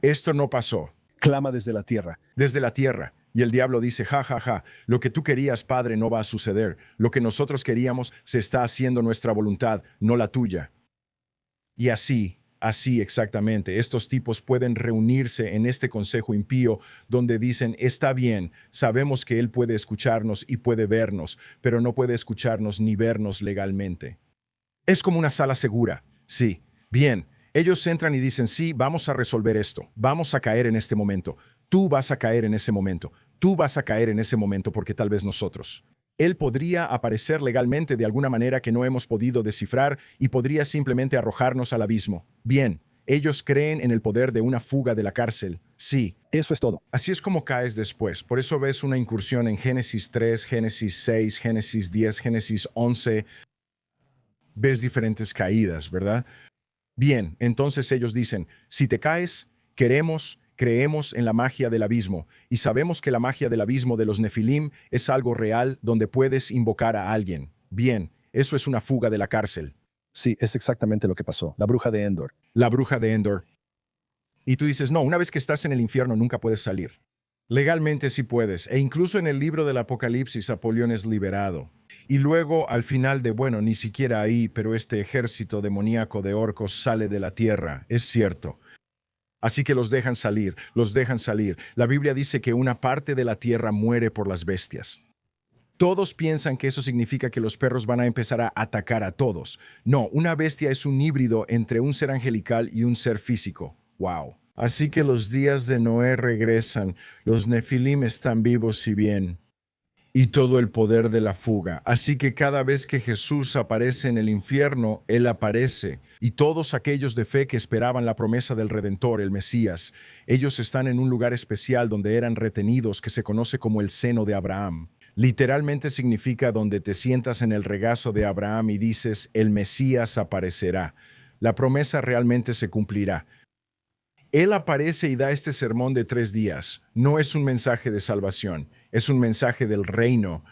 Esto no pasó. Clama desde la tierra. Desde la tierra. Y el diablo dice, ja, ja, ja, lo que tú querías, Padre, no va a suceder. Lo que nosotros queríamos se está haciendo nuestra voluntad, no la tuya. Y así exactamente, estos tipos pueden reunirse en este consejo impío donde dicen, está bien, sabemos que Él puede escucharnos y puede vernos, pero no puede escucharnos ni vernos legalmente. Es como una sala segura. Sí, bien. Ellos entran y dicen, sí, vamos a resolver esto, vamos a caer en este momento, tú vas a caer en ese momento, tú vas a caer en ese momento porque tal vez nosotros. Él podría aparecer legalmente de alguna manera que no hemos podido descifrar y podría simplemente arrojarnos al abismo. Bien, ellos creen en el poder de una fuga de la cárcel. Sí. Eso es todo. Así es como caes después. Por eso ves una incursión en Génesis 3, Génesis 6, Génesis 10, Génesis 11. ves diferentes caídas, ¿verdad? Bien, entonces ellos dicen, si te caes, creemos en la magia del abismo y sabemos que la magia del abismo de los Nefilim es algo real donde puedes invocar a alguien. Bien, eso es una fuga de la cárcel. Sí, es exactamente lo que pasó. La bruja de Endor. La bruja de Endor. Y tú dices, no, una vez que estás en el infierno nunca puedes salir. Legalmente sí puedes, e incluso en el libro del Apocalipsis Apolión es liberado. Y luego, al final bueno, ni siquiera ahí, pero este ejército demoníaco de orcos sale de la tierra, es cierto. Así que los dejan salir, los dejan salir. La Biblia dice que una parte de la tierra muere por las bestias. Todos piensan que eso significa que los perros van a empezar a atacar a todos. No, una bestia es un híbrido entre un ser angelical y un ser físico. ¡Wow! Así que los días de Noé regresan, los Nefilim están vivos y bien, y todo el poder de la fuga. Así que cada vez que Jesús aparece en el infierno, Él aparece, y todos aquellos de fe que esperaban la promesa del Redentor, el Mesías, ellos están en un lugar especial donde eran retenidos, que se conoce como el seno de Abraham. Literalmente significa donde te sientas en el regazo de Abraham y dices, el Mesías aparecerá. La promesa realmente se cumplirá. Él aparece y da este sermón de 3 días. No es un mensaje de salvación, es un mensaje del reino.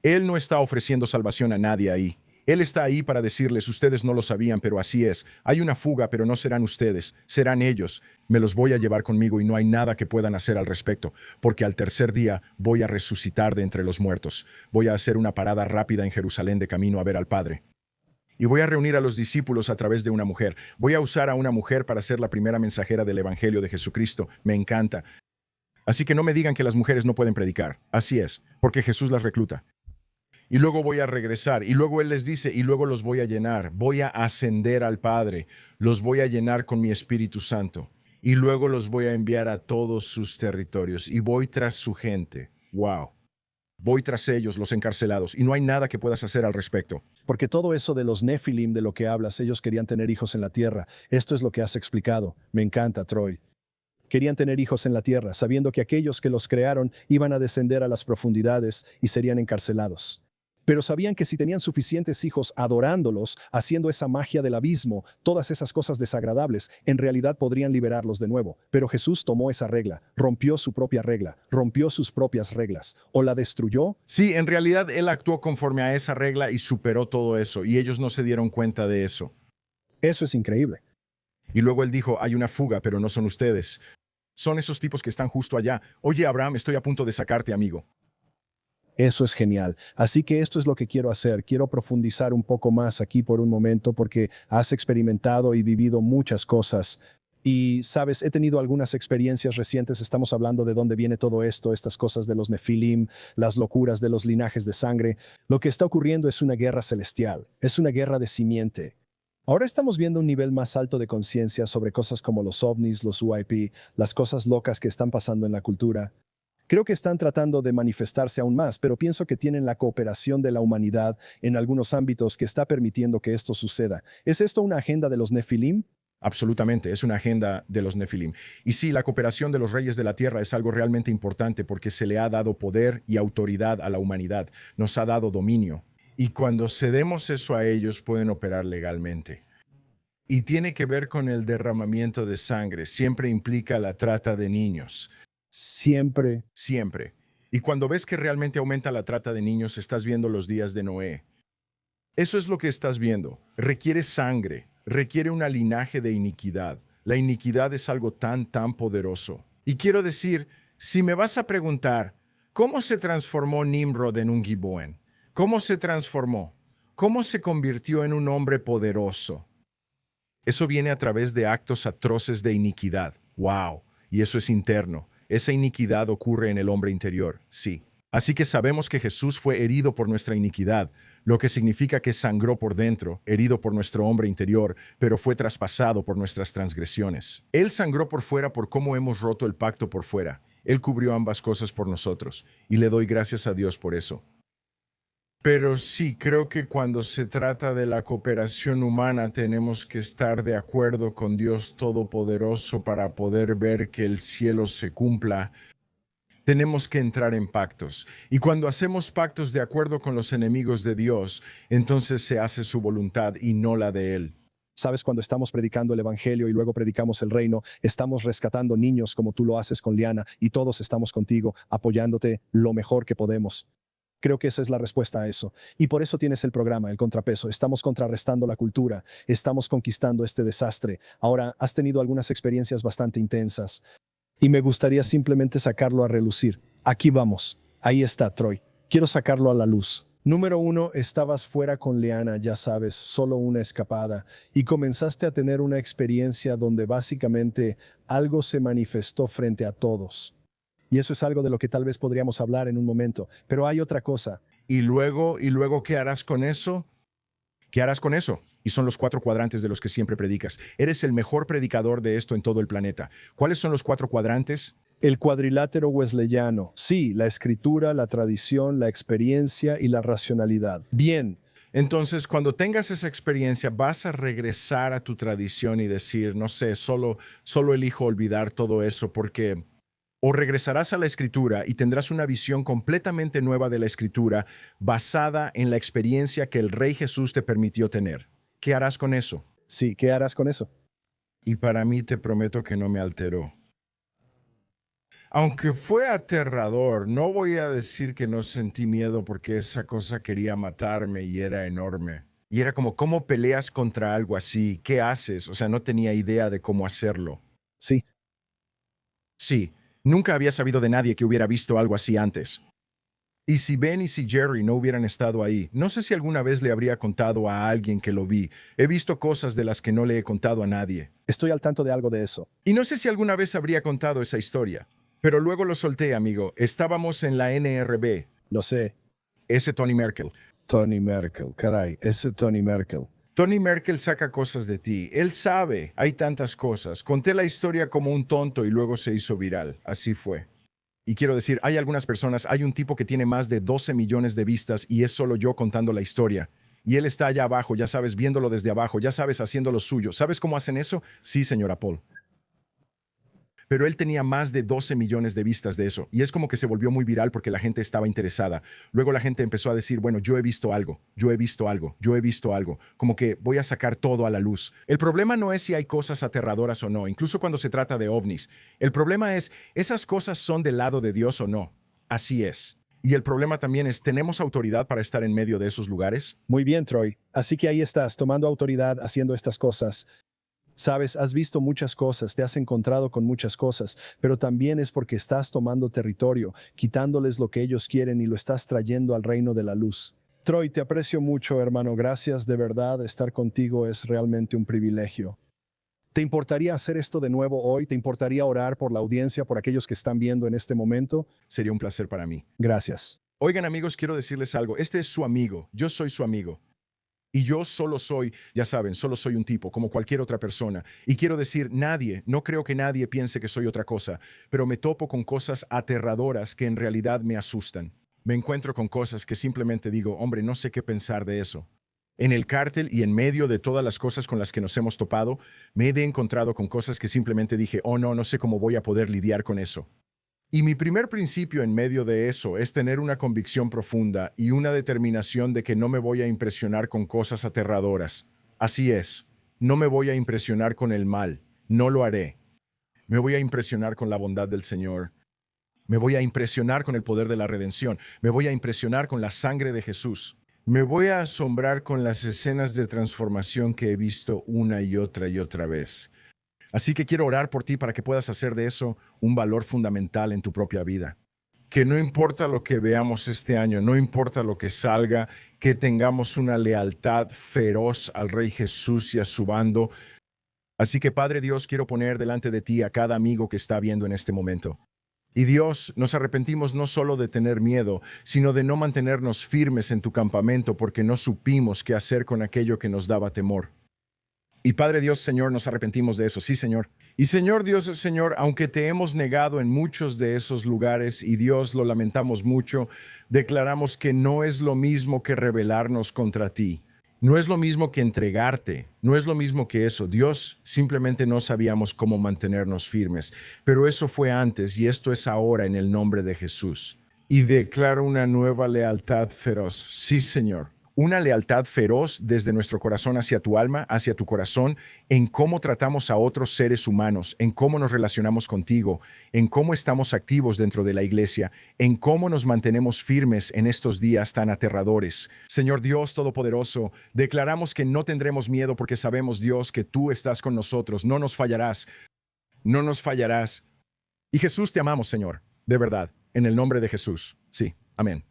Él no está ofreciendo salvación a nadie ahí. Él está ahí para decirles, ustedes no lo sabían, pero así es. Hay una fuga, pero no serán ustedes, serán ellos. Me los voy a llevar conmigo y no hay nada que puedan hacer al respecto, porque al tercer día voy a resucitar de entre los muertos. Voy a hacer una parada rápida en Jerusalén de camino a ver al Padre. Y voy a reunir a los discípulos a través de una mujer. Voy a usar a una mujer para ser la primera mensajera del Evangelio de Jesucristo. Me encanta. Así que no me digan que las mujeres no pueden predicar. Así es, porque Jesús las recluta. Y luego voy a regresar, y luego Él les dice, y luego los voy a llenar. Voy a ascender al Padre. Los voy a llenar con mi Espíritu Santo. Y luego los voy a enviar a todos sus territorios. Y voy tras su gente. ¡Wow! Voy tras ellos, los encarcelados, y no hay nada que puedas hacer al respecto. Porque todo eso de los Nefilim de lo que hablas, ellos querían tener hijos en la tierra. Esto es lo que has explicado. Me encanta, Troy. Querían tener hijos en la tierra, sabiendo que aquellos que los crearon iban a descender a las profundidades y serían encarcelados. Pero sabían que si tenían suficientes hijos adorándolos, haciendo esa magia del abismo, todas esas cosas desagradables, en realidad podrían liberarlos de nuevo. Pero Jesús tomó esa regla, rompió su propia regla, rompió sus propias reglas, o la destruyó. Sí, en realidad Él actuó conforme a esa regla y superó todo eso, y ellos no se dieron cuenta de eso. Eso es increíble. Y luego Él dijo, hay una fuga, pero no son ustedes. Son esos tipos que están justo allá. Oye, Abraham, estoy a punto de sacarte, amigo. Eso es genial. Así que esto es lo que quiero hacer. Quiero profundizar un poco más aquí por un momento porque has experimentado y vivido muchas cosas. Y, sabes, he tenido algunas experiencias recientes. Estamos hablando de dónde viene todo esto, estas cosas de los Nefilim, las locuras de los linajes de sangre. Lo que está ocurriendo es una guerra celestial. Es una guerra de simiente. Ahora estamos viendo un nivel más alto de conciencia sobre cosas como los ovnis, los UIP, las cosas locas que están pasando en la cultura. Creo que están tratando de manifestarse aún más, pero pienso que tienen la cooperación de la humanidad en algunos ámbitos que está permitiendo que esto suceda. ¿Es esto una agenda de los Nefilim? Absolutamente, es una agenda de los Nefilim. Y sí, la cooperación de los reyes de la tierra es algo realmente importante porque se le ha dado poder y autoridad a la humanidad, nos ha dado dominio. Y cuando cedemos eso a ellos, pueden operar legalmente. Y tiene que ver con el derramamiento de sangre, siempre implica la trata de niños. Siempre. Siempre. Y cuando ves que realmente aumenta la trata de niños, estás viendo los días de Noé. Eso es lo que estás viendo. Requiere sangre, requiere un linaje de iniquidad. La iniquidad es algo tan poderoso. Y quiero decir, si me vas a preguntar, ¿cómo se transformó Nimrod en un Gibeón? ¿Cómo se transformó? ¿Cómo se convirtió en un hombre poderoso? Eso viene a través de actos atroces de iniquidad. ¡Wow! Y eso es interno. Esa iniquidad ocurre en el hombre interior, sí. Así que sabemos que Jesús fue herido por nuestra iniquidad, lo que significa que sangró por dentro, herido por nuestro hombre interior, pero fue traspasado por nuestras transgresiones. Él sangró por fuera por cómo hemos roto el pacto por fuera. Él cubrió ambas cosas por nosotros, y le doy gracias a Dios por eso. Pero sí, creo que cuando se trata de la cooperación humana tenemos que estar de acuerdo con Dios Todopoderoso para poder ver que el cielo se cumpla. Tenemos que entrar en pactos. Y cuando hacemos pactos de acuerdo con los enemigos de Dios, entonces se hace su voluntad y no la de Él. Sabes, cuando estamos predicando el Evangelio y luego predicamos el reino, estamos rescatando niños como tú lo haces con Liana y todos estamos contigo, apoyándote lo mejor que podemos. Creo que esa es la respuesta a eso. Y por eso tienes el programa, el contrapeso. Estamos contrarrestando la cultura, estamos conquistando este desastre. Ahora, has tenido algunas experiencias bastante intensas y me gustaría simplemente sacarlo a relucir. Aquí vamos. Ahí está, Troy. Quiero sacarlo a la luz. Número 1, estabas fuera con Liana, ya sabes, solo una escapada, y comenzaste a tener una experiencia donde básicamente algo se manifestó frente a todos. Y eso es algo de lo que tal vez podríamos hablar en un momento, pero hay otra cosa. ¿Y luego qué harás con eso? ¿Qué harás con eso? Y son los 4 cuadrantes de los que siempre predicas. Eres el mejor predicador de esto en todo el planeta. ¿Cuáles son los 4 cuadrantes? El cuadrilátero wesleyano. Sí, la escritura, la tradición, la experiencia y la racionalidad. Bien. Entonces, cuando tengas esa experiencia, vas a regresar a tu tradición y decir, no sé, solo elijo olvidar todo eso porque... O regresarás a la escritura y tendrás una visión completamente nueva de la escritura basada en la experiencia que el Rey Jesús te permitió tener. ¿Qué harás con eso? Sí, ¿qué harás con eso? Y para mí te prometo que no me alteró. Aunque fue aterrador, no voy a decir que no sentí miedo porque esa cosa quería matarme y era enorme. Y era como, ¿cómo peleas contra algo así? ¿Qué haces? O sea, no tenía idea de cómo hacerlo. Sí. Sí, nunca había sabido de nadie que hubiera visto algo así antes. Y si Ben y si Jerry no hubieran estado ahí, no sé si alguna vez le habría contado a alguien que lo vi. He visto cosas de las que no le he contado a nadie. Estoy al tanto de algo de eso. Y no sé si alguna vez habría contado esa historia. Pero luego lo solté, amigo. Estábamos en la NRB. Lo sé. Ese Tony Merkel. Tony Merkel, caray, ese Tony Merkel. Tony Merkel saca cosas de ti. Él sabe, hay tantas cosas. Conté la historia como un tonto y luego se hizo viral. Así fue. Y quiero decir, hay algunas personas, hay un tipo que tiene más de 12 millones de vistas y es solo yo contando la historia. Y él está allá abajo, ya sabes, viéndolo desde abajo, ya sabes, haciendo lo suyo. ¿Sabes cómo hacen eso? Sí, señora Paul. Pero él tenía más de 12 millones de vistas de eso. Y es como que se volvió muy viral porque la gente estaba interesada. Luego la gente empezó a decir, bueno, yo he visto algo, yo he visto algo, yo he visto algo. Como que voy a sacar todo a la luz. El problema no es si hay cosas aterradoras o no, incluso cuando se trata de ovnis. El problema es, ¿esas cosas son del lado de Dios o no? Así es. Y el problema también es, ¿tenemos autoridad para estar en medio de esos lugares? Muy bien, Troy. Así que ahí estás, tomando autoridad, haciendo estas cosas. Sabes, has visto muchas cosas, te has encontrado con muchas cosas, pero también es porque estás tomando territorio, quitándoles lo que ellos quieren y lo estás trayendo al reino de la luz. Troy, te aprecio mucho, hermano. Gracias, de verdad, estar contigo es realmente un privilegio. ¿Te importaría hacer esto de nuevo hoy? ¿Te importaría orar por la audiencia, por aquellos que están viendo en este momento? Sería un placer para mí. Gracias. Oigan, amigos, quiero decirles algo. Este es su amigo. Yo soy su amigo. Y yo solo soy, ya saben, solo soy un tipo, como cualquier otra persona. Y quiero decir, no creo que nadie piense que soy otra cosa, pero me topo con cosas aterradoras que en realidad me asustan. Me encuentro con cosas que simplemente digo, hombre, no sé qué pensar de eso. En el cártel y en medio de todas las cosas con las que nos hemos topado, me he encontrado con cosas que simplemente dije, oh no sé cómo voy a poder lidiar con eso. Y mi primer principio en medio de eso es tener una convicción profunda y una determinación de que no me voy a impresionar con cosas aterradoras. Así es, no me voy a impresionar con el mal, no lo haré. Me voy a impresionar con la bondad del Señor. Me voy a impresionar con el poder de la redención. Me voy a impresionar con la sangre de Jesús. Me voy a asombrar con las escenas de transformación que he visto una y otra vez. Así que quiero orar por ti para que puedas hacer de eso un valor fundamental en tu propia vida. Que no importa lo que veamos este año, no importa lo que salga, que tengamos una lealtad feroz al Rey Jesús y a su bando. Así que, Padre Dios, quiero poner delante de ti a cada amigo que está viendo en este momento. Y Dios, nos arrepentimos no solo de tener miedo, sino de no mantenernos firmes en tu campamento porque no supimos qué hacer con aquello que nos daba temor. Y Padre Dios, Señor, nos arrepentimos de eso, sí, Señor. Y Señor Dios, Señor, aunque te hemos negado en muchos de esos lugares, y Dios, lo lamentamos mucho, declaramos que no es lo mismo que rebelarnos contra ti. No es lo mismo que entregarte, no es lo mismo que eso. Dios simplemente no sabíamos cómo mantenernos firmes, pero eso fue antes y esto es ahora en el nombre de Jesús. Y declaro una nueva lealtad feroz. Sí, Señor. Una lealtad feroz desde nuestro corazón hacia tu alma, hacia tu corazón, en cómo tratamos a otros seres humanos, en cómo nos relacionamos contigo, en cómo estamos activos dentro de la iglesia, en cómo nos mantenemos firmes en estos días tan aterradores. Señor Dios Todopoderoso, declaramos que no tendremos miedo porque sabemos, Dios, que tú estás con nosotros, no nos fallarás, no nos fallarás. Y Jesús, te amamos, Señor, de verdad, en el nombre de Jesús. Sí, amén.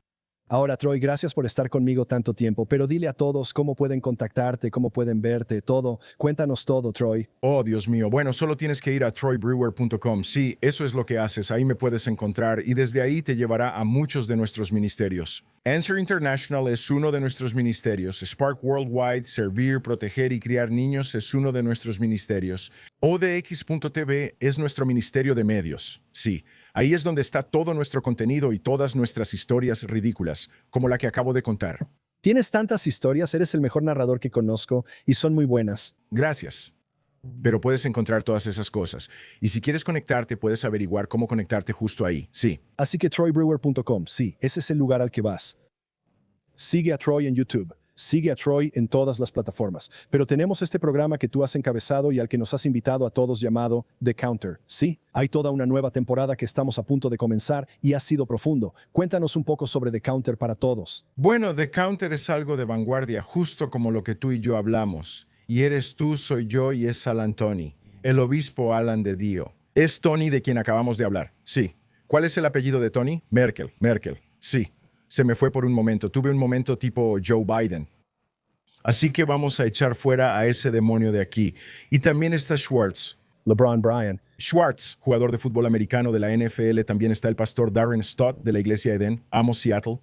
Ahora, Troy, gracias por estar conmigo tanto tiempo, pero dile a todos cómo pueden contactarte, cómo pueden verte, todo. Cuéntanos todo, Troy. Oh, Dios mío. Bueno, solo tienes que ir a troybrewer.com. Sí, eso es lo que haces. Ahí me puedes encontrar y desde ahí te llevará a muchos de nuestros ministerios. Answer International es uno de nuestros ministerios. Spark Worldwide, servir, proteger y criar niños es uno de nuestros ministerios. ODX.tv es nuestro ministerio de medios. Sí, ahí es donde está todo nuestro contenido y todas nuestras historias ridículas, como la que acabo de contar. Tienes tantas historias, eres el mejor narrador que conozco y son muy buenas. Gracias. Pero puedes encontrar todas esas cosas. Y si quieres conectarte, puedes averiguar cómo conectarte justo ahí. Sí. Así que troybrewer.com, sí, ese es el lugar al que vas. Sigue a Troy en YouTube. Sigue a Troy en todas las plataformas. Pero tenemos este programa que tú has encabezado y al que nos has invitado a todos llamado The Counter. Sí, hay toda una nueva temporada que estamos a punto de comenzar y ha sido profundo. Cuéntanos un poco sobre The Counter para todos. Bueno, The Counter es algo de vanguardia, justo como lo que tú y yo hablamos. Y eres tú, soy yo y es Alan Tony, el obispo Alan de Dio. Es Tony de quien acabamos de hablar. Sí. ¿Cuál es el apellido de Tony? Merkel. Sí. Se me fue por un momento. Tuve un momento tipo Joe Biden. Así que vamos a echar fuera a ese demonio de aquí. Y también está Schwartz. LeBron Bryan. Schwartz, jugador de fútbol americano de la NFL. También está el pastor Darren Stott de la Iglesia Eden. Amo Seattle.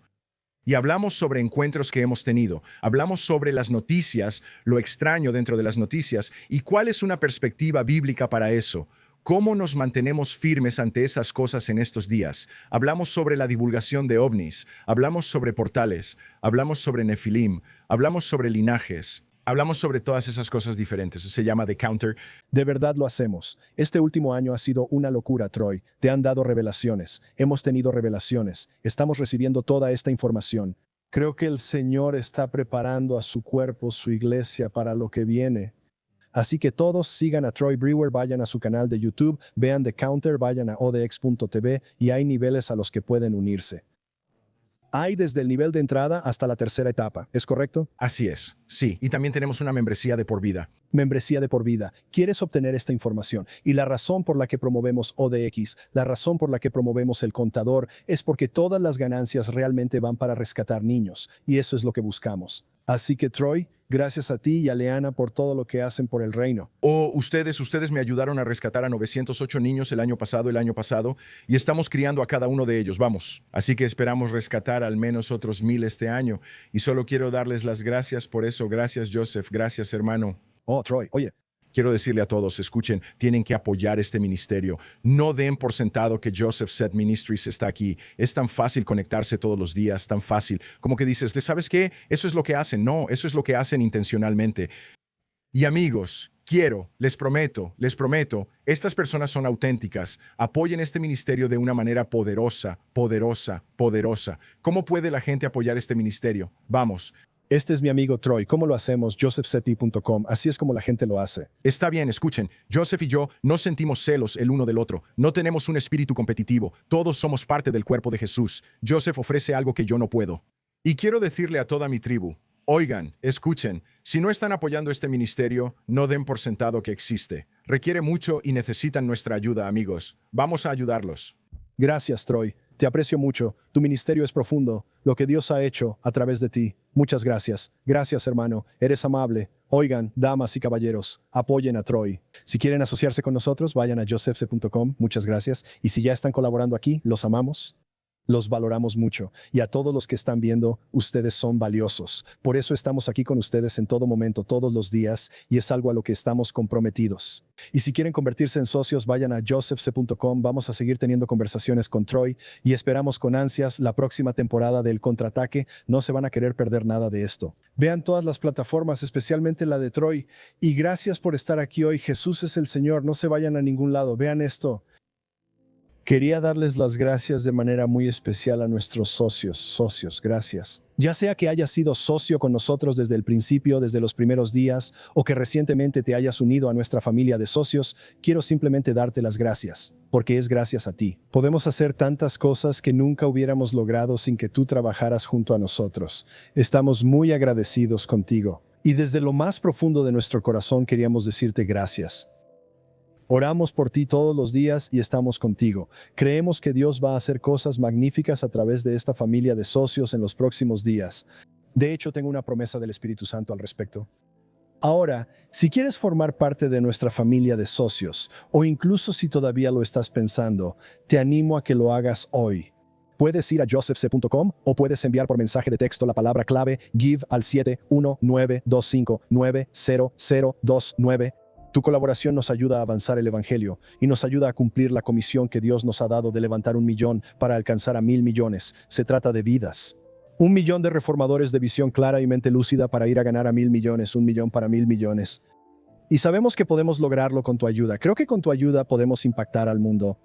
Y hablamos sobre encuentros que hemos tenido. Hablamos sobre las noticias, lo extraño dentro de las noticias y cuál es una perspectiva bíblica para eso. ¿Cómo nos mantenemos firmes ante esas cosas en estos días? Hablamos sobre la divulgación de ovnis, hablamos sobre portales, hablamos sobre Nefilim, hablamos sobre linajes, hablamos sobre todas esas cosas diferentes. Se llama The Counter. De verdad lo hacemos. Este último año ha sido una locura, Troy. Te han dado revelaciones. Hemos tenido revelaciones. Estamos recibiendo toda esta información. Creo que el Señor está preparando a su cuerpo, su iglesia, para lo que viene. Así que todos sigan a Troy Brewer, vayan a su canal de YouTube, vean The Counter, vayan a odx.tv y hay niveles a los que pueden unirse. Hay desde el nivel de entrada hasta la tercera etapa, ¿es correcto? Así es, sí. Y también tenemos una membresía de por vida. Membresía de por vida. ¿Quieres obtener esta información? Y la razón por la que promovemos ODX, la razón por la que promovemos el contador, es porque todas las ganancias realmente van para rescatar niños. Y eso es lo que buscamos. Así que, Troy, gracias a ti y a Leana por todo lo que hacen por el reino. Ustedes me ayudaron a rescatar a 908 niños el año pasado, y estamos criando a cada uno de ellos, vamos. Así que esperamos rescatar al menos otros 1000 este año. Y solo quiero darles las gracias por eso. Gracias, Joseph. Gracias, hermano. Oh, Troy, oye. Quiero decirle a todos, escuchen, tienen que apoyar este ministerio. No den por sentado que Joseph Set Ministries está aquí. Es tan fácil conectarse todos los días, tan fácil. Como que dices, ¿sabes qué? Eso es lo que hacen. No, eso es lo que hacen intencionalmente. Y amigos, les prometo, estas personas son auténticas. Apoyen este ministerio de una manera poderosa. ¿Cómo puede la gente apoyar este ministerio? Vamos. Este es mi amigo Troy. ¿Cómo lo hacemos? josephseti.com. Así es como la gente lo hace. Está bien, escuchen. Joseph y yo no sentimos celos el uno del otro. No tenemos un espíritu competitivo. Todos somos parte del cuerpo de Jesús. Joseph ofrece algo que yo no puedo. Y quiero decirle a toda mi tribu, oigan, escuchen, si no están apoyando este ministerio, no den por sentado que existe. Requiere mucho y necesitan nuestra ayuda, amigos. Vamos a ayudarlos. Gracias, Troy. Te aprecio mucho. Tu ministerio es profundo. Lo que Dios ha hecho a través de ti. Muchas gracias. Gracias, hermano. Eres amable. Oigan, damas y caballeros, apoyen a Troy. Si quieren asociarse con nosotros, vayan a josephse.com. Muchas gracias. Y si ya están colaborando aquí, los amamos. Los valoramos mucho y a todos los que están viendo, ustedes son valiosos. Por eso estamos aquí con ustedes en todo momento, todos los días, y es algo a lo que estamos comprometidos. Y si quieren convertirse en socios, vayan a josephc.com. Vamos a seguir teniendo conversaciones con Troy y esperamos con ansias la próxima temporada del Contraataque. No se van a querer perder nada de esto. Vean todas las plataformas, especialmente la de Troy. Y gracias por estar aquí hoy. Jesús es el Señor. No se vayan a ningún lado. Vean esto. Quería darles las gracias de manera muy especial a nuestros socios, gracias. Ya sea que hayas sido socio con nosotros desde el principio, desde los primeros días, o que recientemente te hayas unido a nuestra familia de socios, quiero simplemente darte las gracias, porque es gracias a ti. Podemos hacer tantas cosas que nunca hubiéramos logrado sin que tú trabajaras junto a nosotros. Estamos muy agradecidos contigo. Y desde lo más profundo de nuestro corazón queríamos decirte gracias. Oramos por ti todos los días y estamos contigo. Creemos que Dios va a hacer cosas magníficas a través de esta familia de socios en los próximos días. De hecho, tengo una promesa del Espíritu Santo al respecto. Ahora, si quieres formar parte de nuestra familia de socios, o incluso si todavía lo estás pensando, te animo a que lo hagas hoy. Puedes ir a josephc.com o puedes enviar por mensaje de texto la palabra clave GIVE al 71925900029. Tu colaboración nos ayuda a avanzar el Evangelio y nos ayuda a cumplir la comisión que Dios nos ha dado de levantar 1 millón para alcanzar a 1,000 millones. Se trata de vidas. 1 millón de reformadores de visión clara y mente lúcida para ir a ganar a 1,000 millones, 1 millón para 1,000 millones. Y sabemos que podemos lograrlo con tu ayuda. Creo que con tu ayuda podemos impactar al mundo.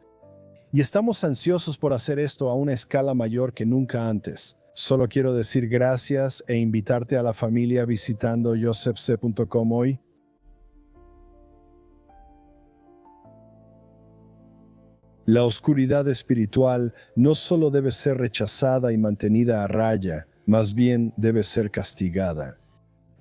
Y estamos ansiosos por hacer esto a una escala mayor que nunca antes. Solo quiero decir gracias e invitarte a la familia visitando josephc.com hoy. La oscuridad espiritual no solo debe ser rechazada y mantenida a raya, más bien debe ser castigada.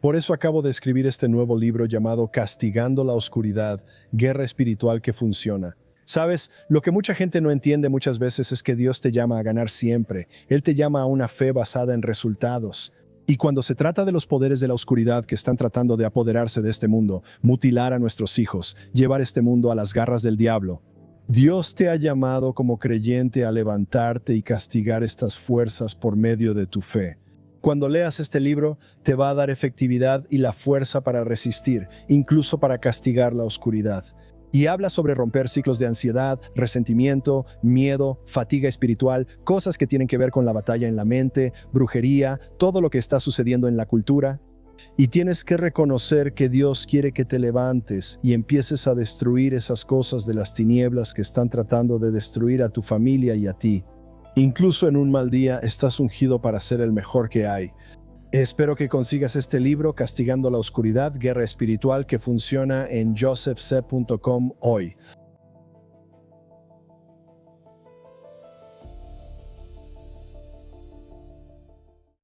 Por eso acabo de escribir este nuevo libro llamado Castigando la Oscuridad, Guerra Espiritual que Funciona. ¿Sabes? Lo que mucha gente no entiende muchas veces es que Dios te llama a ganar siempre. Él te llama a una fe basada en resultados. Y cuando se trata de los poderes de la oscuridad que están tratando de apoderarse de este mundo, mutilar a nuestros hijos, llevar este mundo a las garras del diablo, Dios te ha llamado como creyente a levantarte y castigar estas fuerzas por medio de tu fe. Cuando leas este libro, te va a dar efectividad y la fuerza para resistir, incluso para castigar la oscuridad. Y habla sobre romper ciclos de ansiedad, resentimiento, miedo, fatiga espiritual, cosas que tienen que ver con la batalla en la mente, brujería, todo lo que está sucediendo en la cultura. Y tienes que reconocer que Dios quiere que te levantes y empieces a destruir esas cosas de las tinieblas que están tratando de destruir a tu familia y a ti. Incluso en un mal día estás ungido para ser el mejor que hay. Espero que consigas este libro, Castigando la Oscuridad, Guerra Espiritual, que funciona en josephc.com hoy.